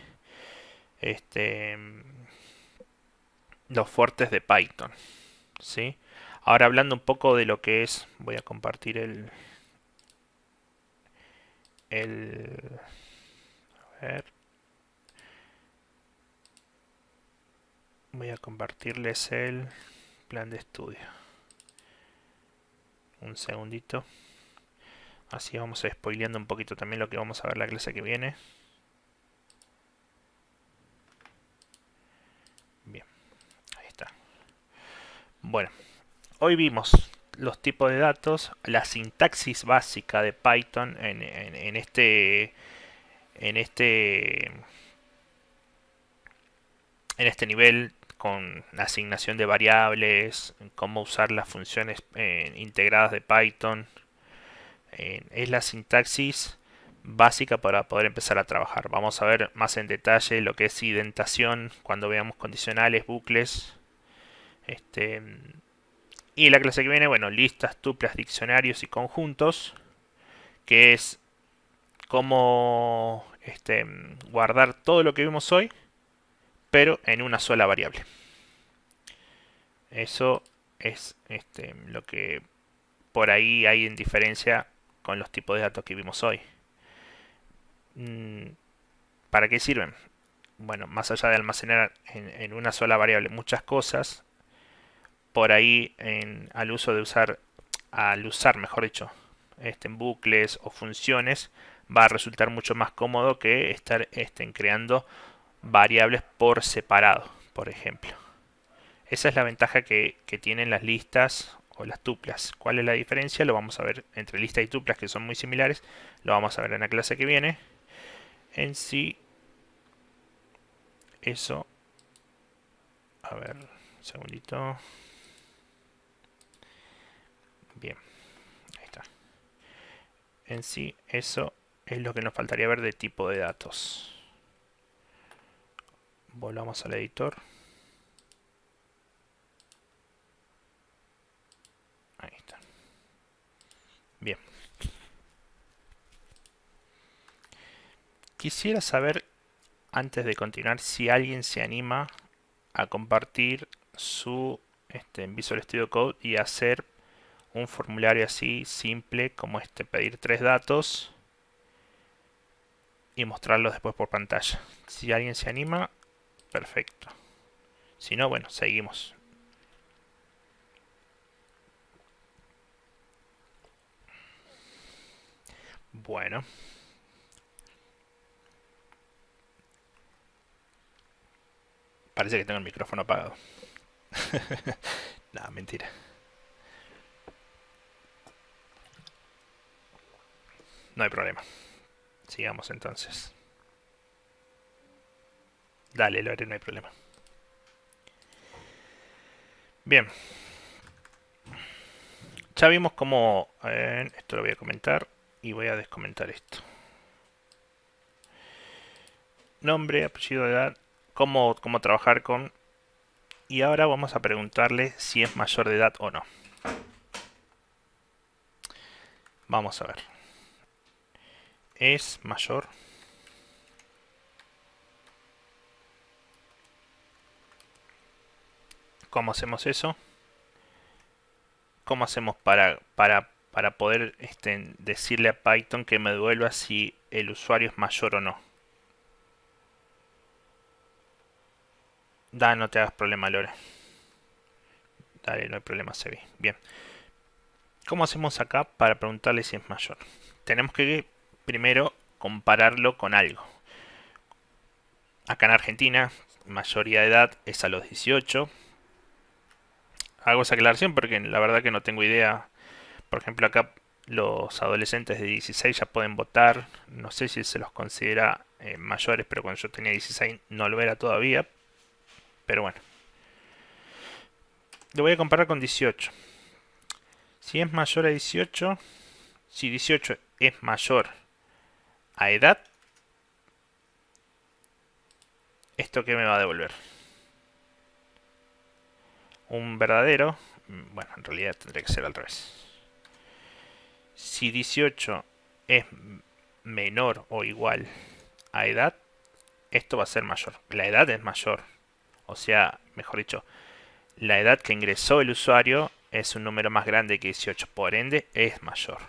Speaker 1: Python, ¿sí? Ahora hablando un poco de lo que es, voy a compartir a ver. Voy a compartirles el plan de estudio. Un segundito. Así vamos a ir spoileando un poquito también lo que vamos a ver la clase que viene. Bien, ahí está. Bueno, hoy vimos los tipos de datos, la sintaxis básica de Python en este nivel, con la asignación de variables, cómo usar las funciones integradas de Python. Es la sintaxis básica para poder empezar a trabajar. Vamos a ver más en detalle lo que es indentación cuando veamos condicionales, bucles. Y la clase que viene, bueno, listas, tuplas, diccionarios y conjuntos, que es cómo guardar todo lo que vimos hoy, pero en una sola variable. Eso es lo que por ahí hay en diferencia con los tipos de datos que vimos hoy. ¿Para qué sirven? Bueno, más allá de almacenar en una sola variable muchas cosas, por ahí al usar, mejor dicho, en bucles o funciones, va a resultar mucho más cómodo que estar creando variables por separado, por ejemplo. Esa es la ventaja que tienen las listas o las tuplas. ¿Cuál es la diferencia? Lo vamos a ver entre listas y tuplas, que son muy similares. Lo vamos a ver en la clase que viene. En sí, eso... A ver, un segundito. Bien, ahí está. En sí, eso es lo que nos faltaría ver de tipo de datos. Volvamos al editor. Ahí está. Bien. Quisiera saber, antes de continuar, si alguien se anima a compartir su Visual Studio Code y hacer un formulario así simple como pedir 3 datos y mostrarlos después por pantalla. Si alguien se anima, perfecto. Si no, bueno, seguimos. Bueno. Parece que tengo el micrófono apagado. No, mentira. No hay problema. Sigamos entonces. Dale, Lore, no hay problema. Bien. Ya vimos cómo... esto lo voy a comentar y voy a descomentar esto. Nombre, apellido, edad, cómo trabajar con... Y ahora vamos a preguntarle si es mayor de edad o no. Vamos a ver. ¿Es mayor? ¿Cómo hacemos eso? ¿Cómo hacemos para poder decirle a Python que me devuelva si el usuario es mayor o no? No te hagas problema, Lore. Dale, no hay problema, se ve. Bien. ¿Cómo hacemos acá para preguntarle si es mayor? Tenemos que primero compararlo con algo. Acá en Argentina, mayoría de edad es a los 18. Hago esa aclaración porque la verdad que no tengo idea. Por ejemplo, acá los adolescentes de 16 ya pueden votar. No sé si se los considera mayores, pero cuando yo tenía 16 no lo era todavía. Pero bueno. Lo voy a comparar con 18. Si es mayor a 18, si 18 es mayor a edad, ¿esto qué me va a devolver? Un verdadero. Bueno, en realidad tendría que ser al revés. Si 18 es menor o igual a edad, esto va a ser mayor. La edad es mayor. O sea, mejor dicho, la edad que ingresó el usuario es un número más grande que 18. Por ende, es mayor.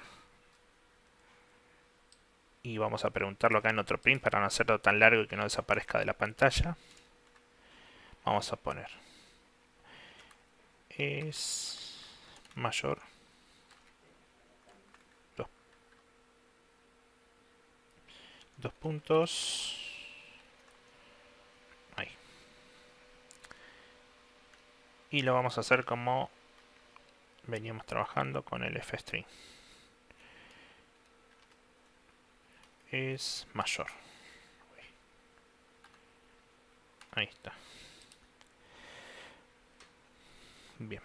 Speaker 1: Y vamos a preguntarlo acá en otro print para no hacerlo tan largo y que no desaparezca de la pantalla. Vamos a poner es mayor. Dos puntos. Ahí. Y lo vamos a hacer como veníamos trabajando con el fstring. Es mayor. Ahí está. Bien.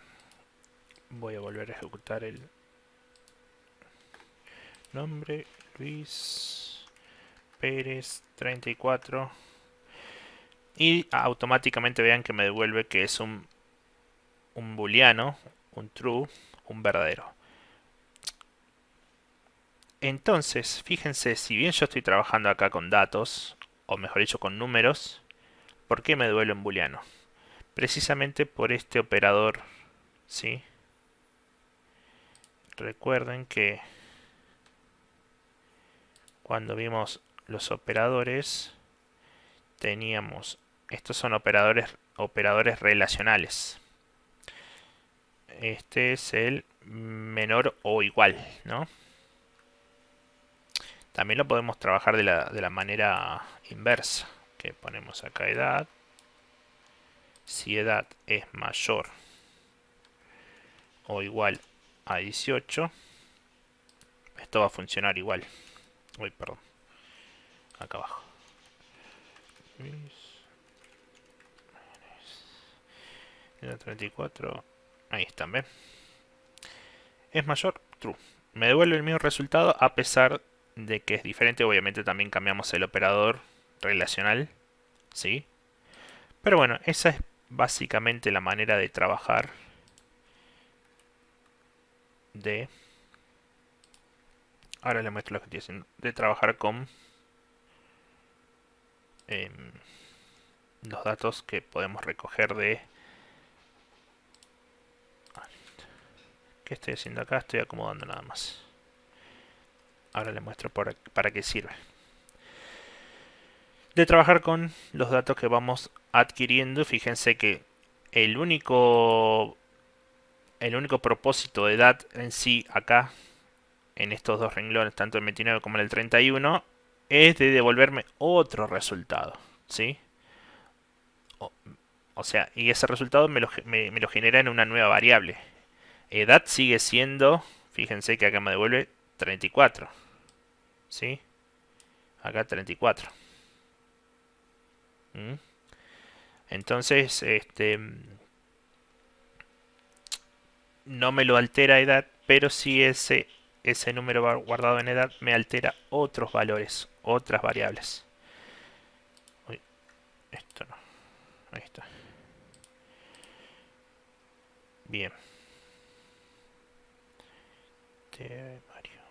Speaker 1: Voy a volver a ejecutar el nombre. Luis Pérez 34. Y automáticamente vean que me devuelve que es un booleano, un true, un verdadero. Entonces, fíjense, si bien yo estoy trabajando acá con datos, o mejor dicho con números, ¿por qué me devuelve un booleano? Precisamente por este operador, ¿sí? Recuerden que cuando vimos los operadores, teníamos, estos son operadores relacionales. Este es el menor o igual, ¿no? También lo podemos trabajar de la manera inversa, que ponemos acá edad. Si edad es mayor o igual a 18, esto va a funcionar igual. Uy, perdón. Acá abajo. Edad 34. Ahí están, ¿ven? Es mayor, true. Me devuelve el mismo resultado a pesar de que es diferente. Obviamente también cambiamos el operador relacional, ¿sí? Pero bueno, esa es básicamente la manera de trabajar ahora les muestro lo que estoy haciendo, de trabajar con los datos que podemos recoger de... ¿Qué estoy haciendo acá? Estoy acomodando nada más. Ahora les muestro para qué sirve. De trabajar con los datos que vamos adquiriendo. Fíjense que el único propósito de edad en sí acá, en estos dos renglones, tanto el 29 como en el 31, es de devolverme otro resultado, ¿sí? O sea, y ese resultado me lo genera en una nueva variable. Edad sigue siendo, fíjense que acá me devuelve 34, ¿sí? Acá 34. Entonces, no me lo altera edad, pero sí ese número guardado en edad me altera otros valores, otras variables. Uy, esto no. Ahí está. Bien. Mario.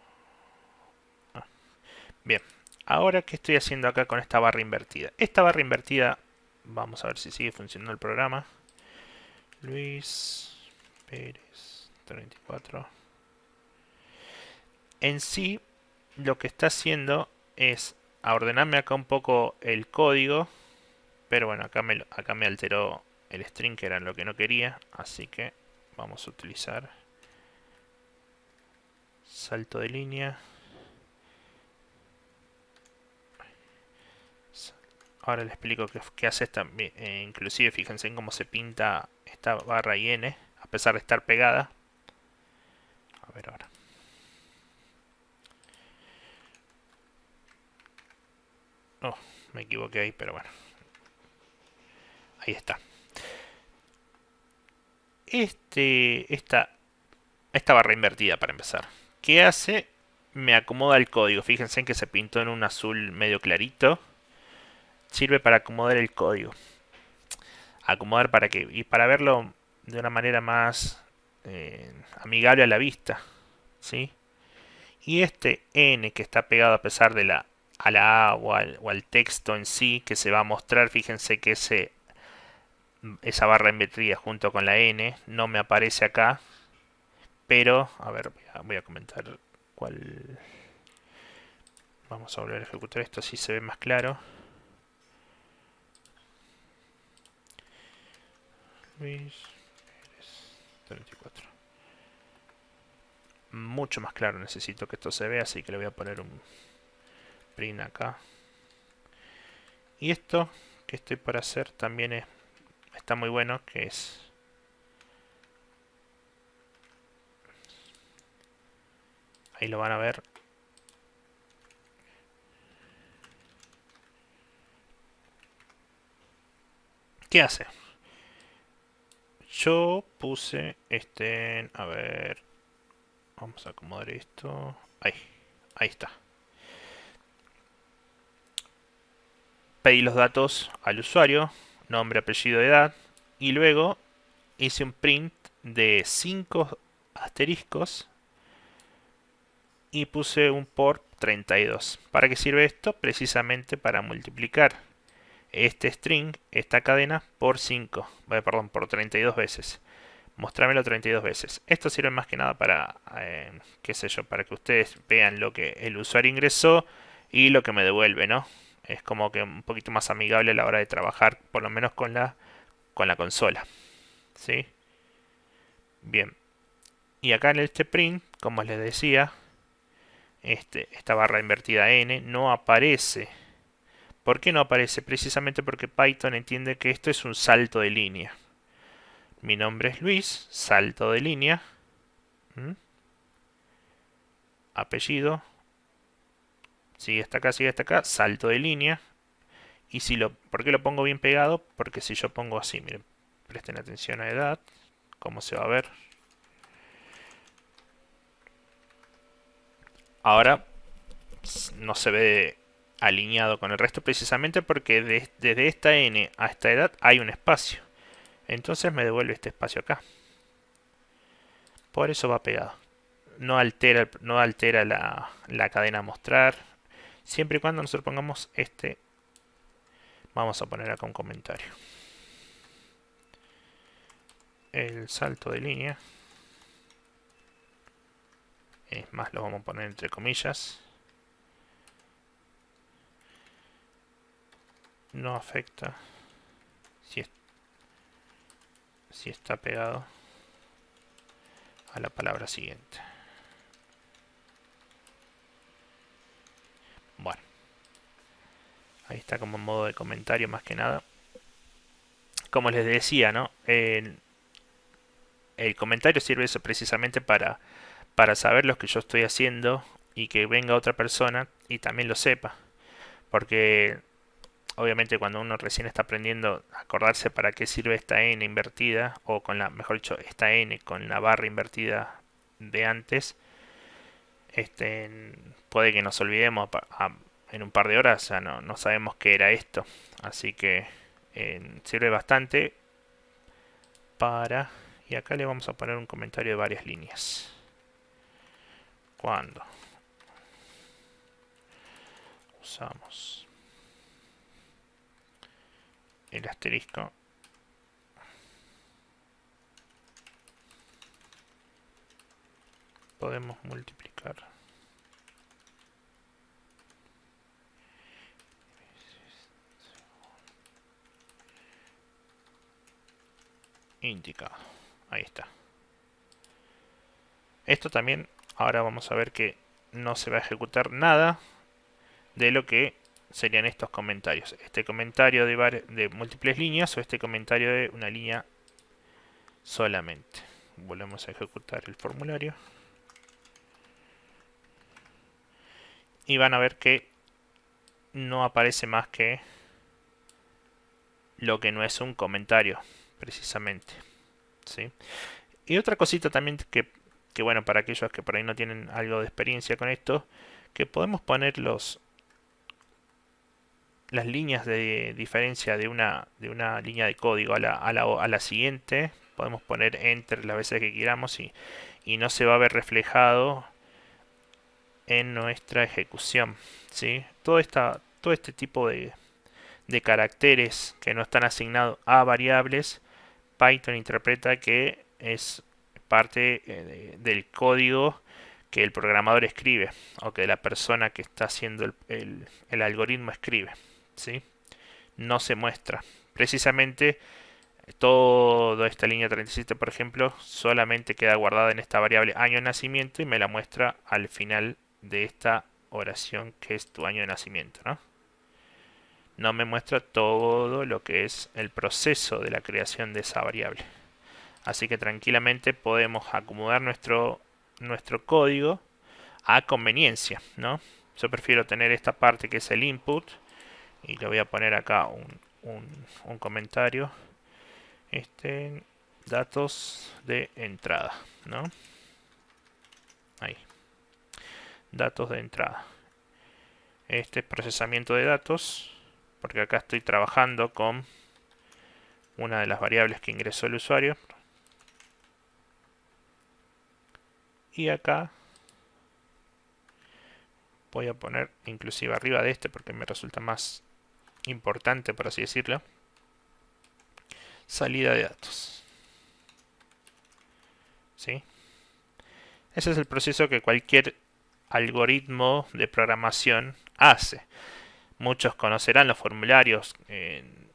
Speaker 1: Bien. Ahora, ¿qué estoy haciendo acá con esta barra invertida? Esta barra invertida, vamos a ver si sigue funcionando el programa. Luis Pérez 34. En sí, lo que está haciendo es a ordenarme acá un poco el código, pero bueno, acá me alteró el string, que era lo que no quería, así que vamos a utilizar salto de línea. Ahora les explico qué hace esta. Inclusive fíjense en cómo se pinta esta barra IN, a pesar de estar pegada. A ver ahora. Oh, me equivoqué ahí, pero bueno. Ahí está. Esta barra invertida, para empezar, ¿qué hace? Me acomoda el código. Fíjense en que se pintó en un azul medio clarito. Sirve para acomodar el código. Acomodar para qué, y para verlo de una manera más amigable a la vista, ¿sí? Y este N que está pegado a pesar de la A o al texto en sí que se va a mostrar, fíjense que esa barra invertida junto con la N no me aparece acá, pero a ver, voy a comentar cuál. Vamos a volver a ejecutar esto, así se ve más claro. Luis Pérez 34. Mucho más claro necesito que esto se vea, así que le voy a poner un print acá. Y esto que estoy por hacer también está muy bueno, que es ahí lo van a ver. ¿Qué hace? Yo puse a ver, vamos a acomodar esto. Ahí está. Pedí los datos al usuario, nombre, apellido, edad, y luego hice un print de 5 asteriscos y puse un por 32. ¿Para qué sirve esto? Precisamente para multiplicar este string, esta cadena, por 5, perdón, por 32 veces. Mostrármelo 32 veces. Esto sirve más que nada para, qué sé yo, para que ustedes vean lo que el usuario ingresó y lo que me devuelve, ¿no? Es como que un poquito más amigable a la hora de trabajar, por lo menos con la consola, ¿sí? Bien. Y acá en este print, como les decía, esta barra invertida N no aparece. ¿Por qué no aparece? Precisamente porque Python entiende que esto es un salto de línea. Mi nombre es Luis, salto de línea. Apellido. Sigue hasta acá, salto de línea. Y ¿por qué lo pongo bien pegado? Porque si yo pongo así, miren, presten atención a edad, cómo se va a ver. Ahora no se ve alineado con el resto precisamente porque desde esta N a esta edad hay un espacio. Entonces me devuelve este espacio acá. Por eso va pegado. No altera la cadena a mostrar. Siempre y cuando nosotros pongamos vamos a poner acá un comentario. El salto de línea. Es más, lo vamos a poner entre comillas. No afecta si está pegado a la palabra siguiente. Bueno, ahí está como en modo de comentario más que nada. Como les decía, ¿no? El comentario sirve eso precisamente para saber lo que yo estoy haciendo y que venga otra persona y también lo sepa. Porque obviamente cuando uno recién está aprendiendo a acordarse para qué sirve esta n invertida, o con la, mejor dicho, esta n con la barra invertida de antes, puede que nos olvidemos en un par de horas, ya no sabemos qué era esto. Así que sirve bastante para... Y acá le vamos a poner un comentario de varias líneas. Cuando usamos el asterisco, podemos multiplicar indicado. Ahí está. Esto también, ahora vamos a ver que no se va a ejecutar nada de lo que serían estos comentarios. Este comentario de múltiples líneas o este comentario de una línea solamente. Volvemos a ejecutar el formulario. Y van a ver que no aparece más que lo que no es un comentario, precisamente. ¿Sí? Y otra cosita también que bueno, para aquellos que por ahí no tienen algo de experiencia con esto, que podemos poner las líneas de diferencia de una línea de código a la siguiente. Podemos poner enter las veces que queramos y no se va a ver reflejado en nuestra ejecución. ¿Sí? Todo este tipo de caracteres que no están asignados a variables, Python interpreta que es parte del código que el programador escribe o que la persona que está haciendo el algoritmo escribe. ¿Sí? No se muestra. Precisamente toda esta línea 37, por ejemplo, solamente queda guardada en esta variable año de nacimiento y me la muestra al final de esta oración que es tu año de nacimiento, ¿no? No me muestra todo lo que es el proceso de la creación de esa variable. Así que tranquilamente podemos acomodar nuestro código a conveniencia, ¿no? Yo prefiero tener esta parte que es el input y le voy a poner acá un comentario. Datos de entrada, ¿no? Ahí. Datos de entrada. Este es procesamiento de datos, porque acá estoy trabajando con una de las variables que ingresó el usuario. Y acá voy a poner inclusive arriba de este porque me resulta más importante, por así decirlo, salida de datos. ¿Sí? Ese es el proceso que cualquier algoritmo de programación hace. Muchos conocerán los formularios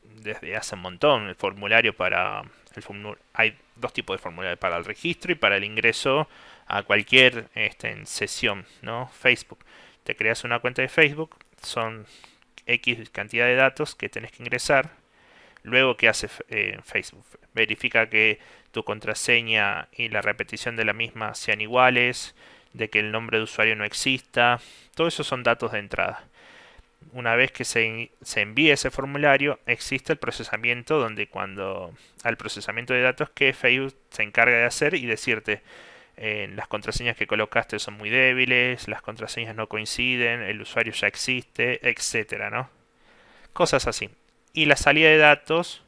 Speaker 1: desde hace un montón. El formulario hay dos tipos de formularios, para el registro y para el ingreso a cualquier sesión, ¿no? Facebook. Te creas una cuenta de Facebook, son X cantidad de datos que tenés que ingresar. Luego, ¿qué hace Facebook? Verifica que tu contraseña y la repetición de la misma sean iguales, de que el nombre de usuario no exista. Todo eso son datos de entrada. Una vez que se envíe ese formulario, existe el procesamiento al procesamiento de datos que Facebook se encarga de hacer y decirte las contraseñas que colocaste son muy débiles, las contraseñas no coinciden, el usuario ya existe, etcétera, ¿no? Cosas así. Y la salida de datos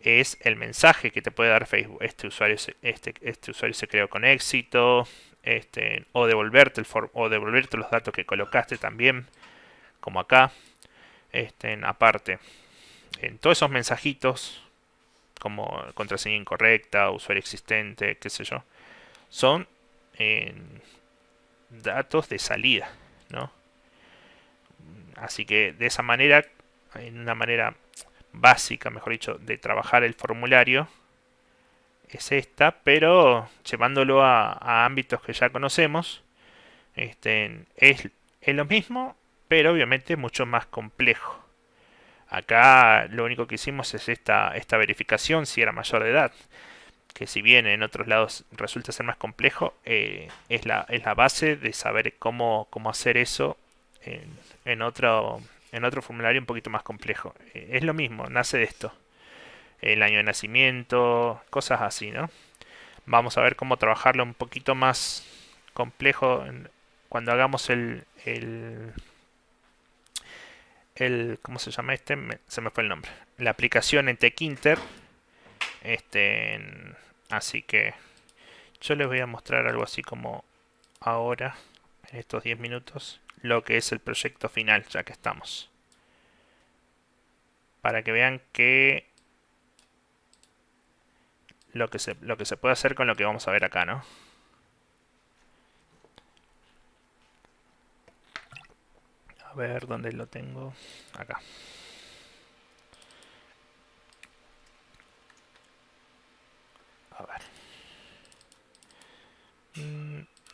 Speaker 1: es el mensaje que te puede dar Facebook. Este usuario se creó con éxito, o devolverte los datos que colocaste también, como acá. Aparte, en todos esos mensajitos, como contraseña incorrecta, usuario existente, qué sé yo, son datos de salida, ¿no? Así que de esa manera, en una manera básica, mejor dicho, de trabajar el formulario es esta, pero llevándolo a ámbitos que ya conocemos, es lo mismo, pero obviamente mucho más complejo. Acá lo único que hicimos es esta verificación si era mayor de edad, que si bien en otros lados resulta ser más complejo, es la base de saber cómo hacer eso en otro en otro formulario un poquito más complejo. Es lo mismo, nace de esto. El año de nacimiento, cosas así, ¿no? Vamos a ver cómo trabajarlo un poquito más complejo cuando hagamos ¿cómo se llama este? Se me fue el nombre. La aplicación en Tkinter. Así que yo les voy a mostrar algo así como ahora, en estos 10 minutos, lo que es el proyecto final, ya que estamos. Para que vean que lo que se puede hacer con lo que vamos a ver acá, ¿no? A ver, ¿dónde lo tengo? Acá. A ver.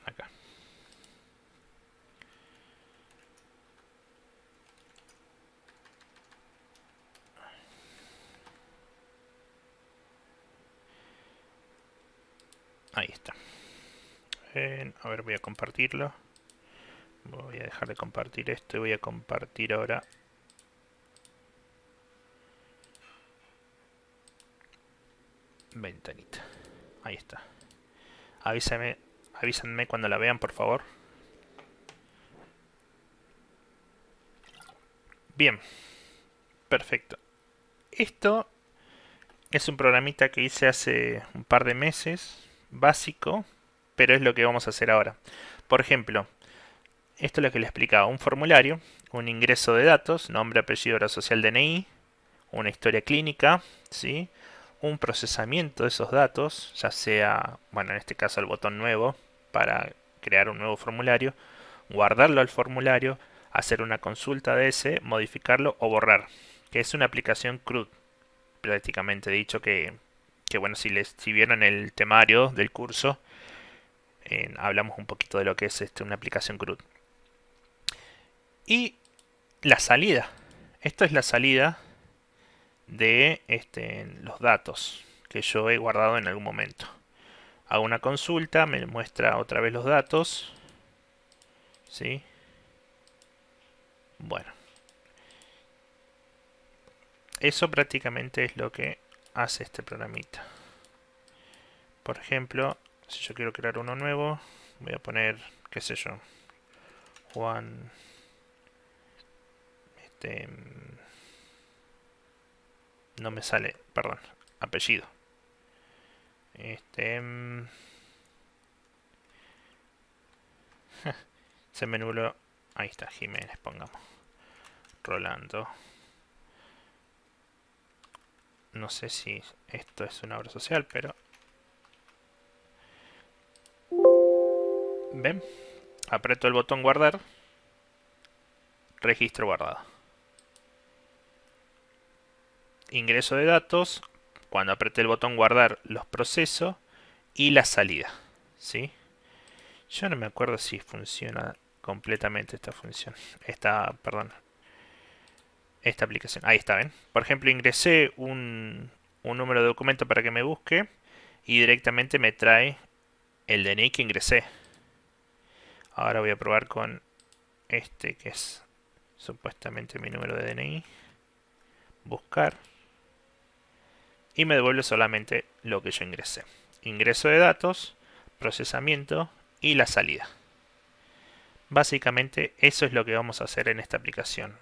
Speaker 1: Acá. Ahí está. A ver, voy a compartirlo. Voy a dejar de compartir esto y voy a compartir ahora ventanita. Ahí está. Avísenme cuando la vean, por favor. Bien. Perfecto. Esto es un programita que hice hace un par de meses. Básico. Pero es lo que vamos a hacer ahora. Por ejemplo, esto es lo que les explicaba. Un formulario. Un ingreso de datos. Nombre, apellido, hora social, DNI. Una historia clínica. ¿Sí? Un procesamiento de esos datos, ya sea, bueno, en este caso el botón nuevo para crear un nuevo formulario, guardarlo al formulario, hacer una consulta de ese, modificarlo o borrar, que es una aplicación CRUD, prácticamente dicho, que bueno, si vieron el temario del curso, hablamos un poquito de lo que es una aplicación CRUD. Y la salida, esto es la salida de los datos que yo he guardado en algún momento. Hago una consulta, me muestra otra vez los datos. ¿Sí? Bueno. Eso prácticamente es lo que hace este programita. Por ejemplo, si yo quiero crear uno nuevo, voy a poner, qué sé yo, Juan... no me sale, perdón, apellido. Se me nubló. Ahí está, Jiménez, pongamos. Rolando. No sé si esto es una obra social, pero... ¿Ven? Aprieto el botón guardar. Registro guardado. Ingreso de datos. Cuando apreté el botón guardar los proceso y la salida. ¿Sí? Yo no me acuerdo si funciona completamente esta función. Esta aplicación. Ahí está, ¿ven? Por ejemplo, ingresé un número de documento para que me busque y directamente me trae el DNI que ingresé. Ahora voy a probar con este que es supuestamente mi número de DNI. Buscar. Y me devuelve solamente lo que yo ingresé. Ingreso de datos, procesamiento y la salida. Básicamente eso es lo que vamos a hacer en esta aplicación.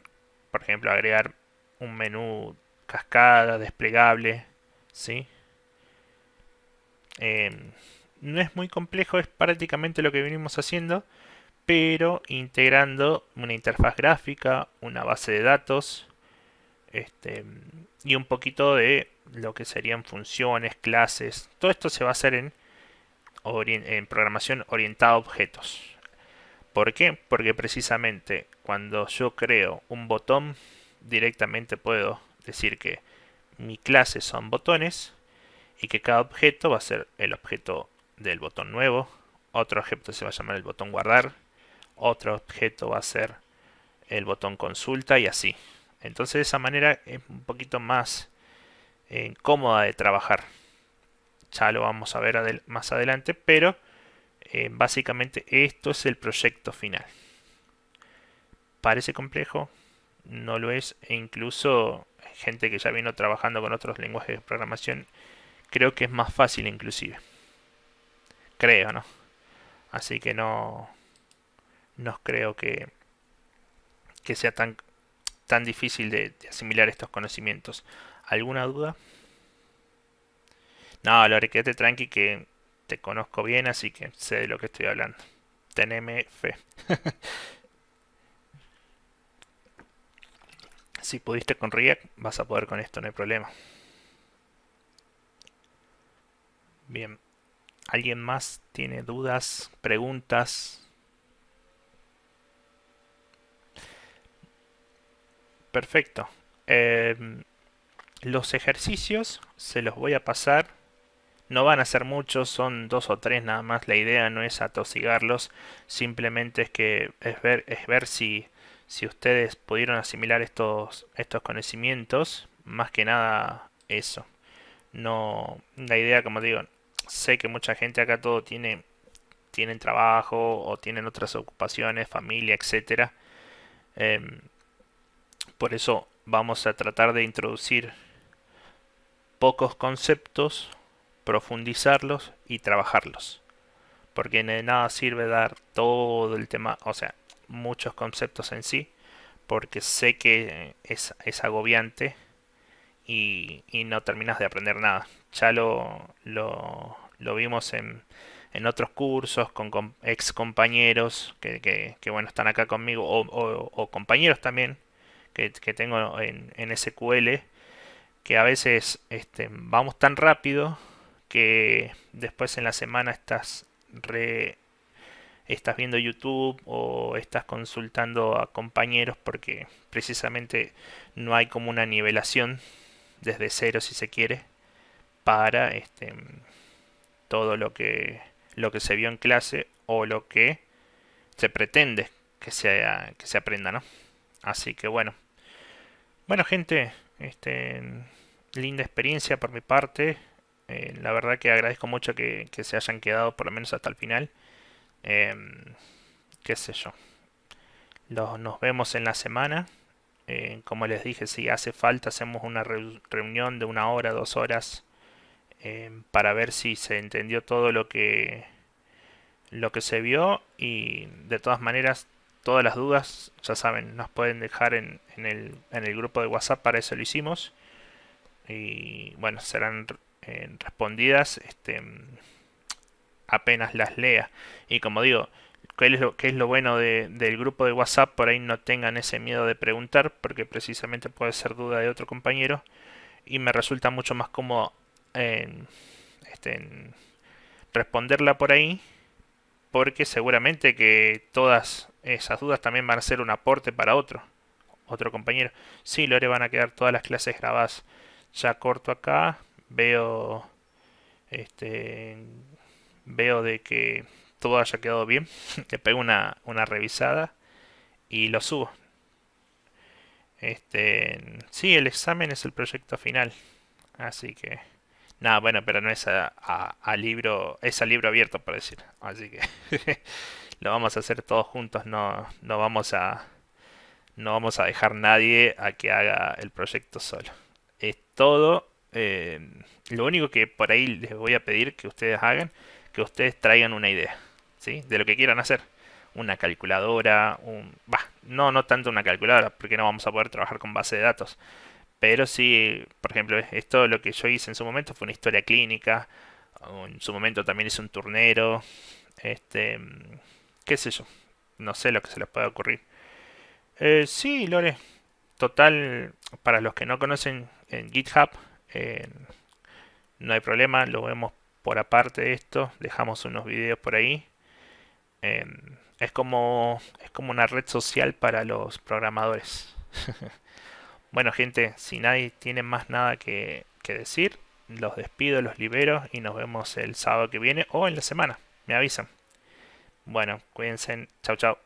Speaker 1: Por ejemplo, agregar un menú cascada, desplegable. ¿Sí? No es muy complejo, es prácticamente lo que venimos haciendo, pero integrando una interfaz gráfica, una base de datos, y un poquito de lo que serían funciones, clases. Todo esto se va a hacer en programación orientada a objetos. ¿Por qué? Porque precisamente cuando yo creo un botón, directamente puedo decir que mi clase son botones y que cada objeto va a ser el objeto del botón nuevo. Otro objeto se va a llamar el botón guardar. Otro objeto va a ser el botón consulta y así. Entonces de esa manera es un poquito más cómoda de trabajar. Ya lo vamos a ver más adelante, pero básicamente esto es el proyecto final. ¿Parece complejo? no lo es, e incluso gente que ya vino trabajando con otros lenguajes de programación, creo que es más fácil inclusive. Creo, ¿no? Así que no creo que sea tan difícil de asimilar estos conocimientos. ¿Alguna duda? No, Lore, quédate tranqui que te conozco bien, así que sé de lo que estoy hablando. Teneme fe. Si pudiste con React, vas a poder con esto, no hay problema. Bien. ¿Alguien más tiene dudas, preguntas? Perfecto. Los ejercicios se los voy a pasar. No van a ser muchos, son 2 o 3 nada más. La idea no es atosigarlos, simplemente es ver si ustedes pudieron asimilar estos conocimientos. Más que nada eso. No, la idea, como digo, sé que mucha gente acá tienen trabajo o tienen otras ocupaciones, familia, etcétera. Em, por eso vamos a tratar de introducir pocos conceptos, profundizarlos y trabajarlos. Porque de nada sirve dar todo el tema, o sea, muchos conceptos en sí, porque sé que es agobiante y no terminas de aprender nada. Ya lo vimos en otros cursos con ex compañeros que, bueno, están acá conmigo o compañeros también que tengo en SQL, que a veces vamos tan rápido que después en la semana estás viendo YouTube o estás consultando a compañeros porque precisamente no hay como una nivelación desde cero, si se quiere, para todo lo que se vio en clase o lo que se pretende que se aprenda, ¿no? Así que bueno, gente, linda experiencia por mi parte. La verdad que agradezco mucho que se hayan quedado por lo menos hasta el final. Qué sé yo. Nos vemos en la semana. Como les dije, si hace falta hacemos una reunión de 1 hora, 2 horas, para ver si se entendió todo lo que se vio. Y de todas maneras, todas las dudas, ya saben, nos pueden dejar en el grupo de WhatsApp, para eso lo hicimos. Y bueno, serán respondidas apenas las lea. Y como digo, ¿qué es lo bueno del grupo de WhatsApp? Por ahí no tengan ese miedo de preguntar, porque precisamente puede ser duda de otro compañero. Y me resulta mucho más cómodo en responderla por ahí, porque seguramente que todas esas dudas también van a ser un aporte para otro compañero. Sí, Lore, van a quedar todas las clases grabadas. Ya corto acá, veo veo de que todo haya quedado bien. Le pego una revisada y lo subo. Sí, el examen es el proyecto final, así que nada, bueno, pero no es a libro, es a libro abierto, por decir. Así que lo vamos a hacer todos juntos. No vamos a dejar nadie a que haga el proyecto solo. Es todo. Lo único que por ahí les voy a pedir que ustedes hagan, que ustedes traigan una idea, ¿sí? De lo que quieran hacer. Una calculadora, no tanto una calculadora, porque no vamos a poder trabajar con base de datos. Pero sí, por ejemplo, esto lo que yo hice en su momento fue una historia clínica. O en su momento también hice un turnero. Qué sé yo. No sé lo que se les puede ocurrir. Sí, Lore. Total, para los que no conocen en GitHub, no hay problema, lo vemos por aparte de esto. Dejamos unos videos por ahí. Es como una red social para los programadores. Bueno, gente, si nadie tiene más nada que decir, los despido, los libero y nos vemos el sábado que viene o en la semana. Me avisan. Bueno, cuídense. Chau, chau.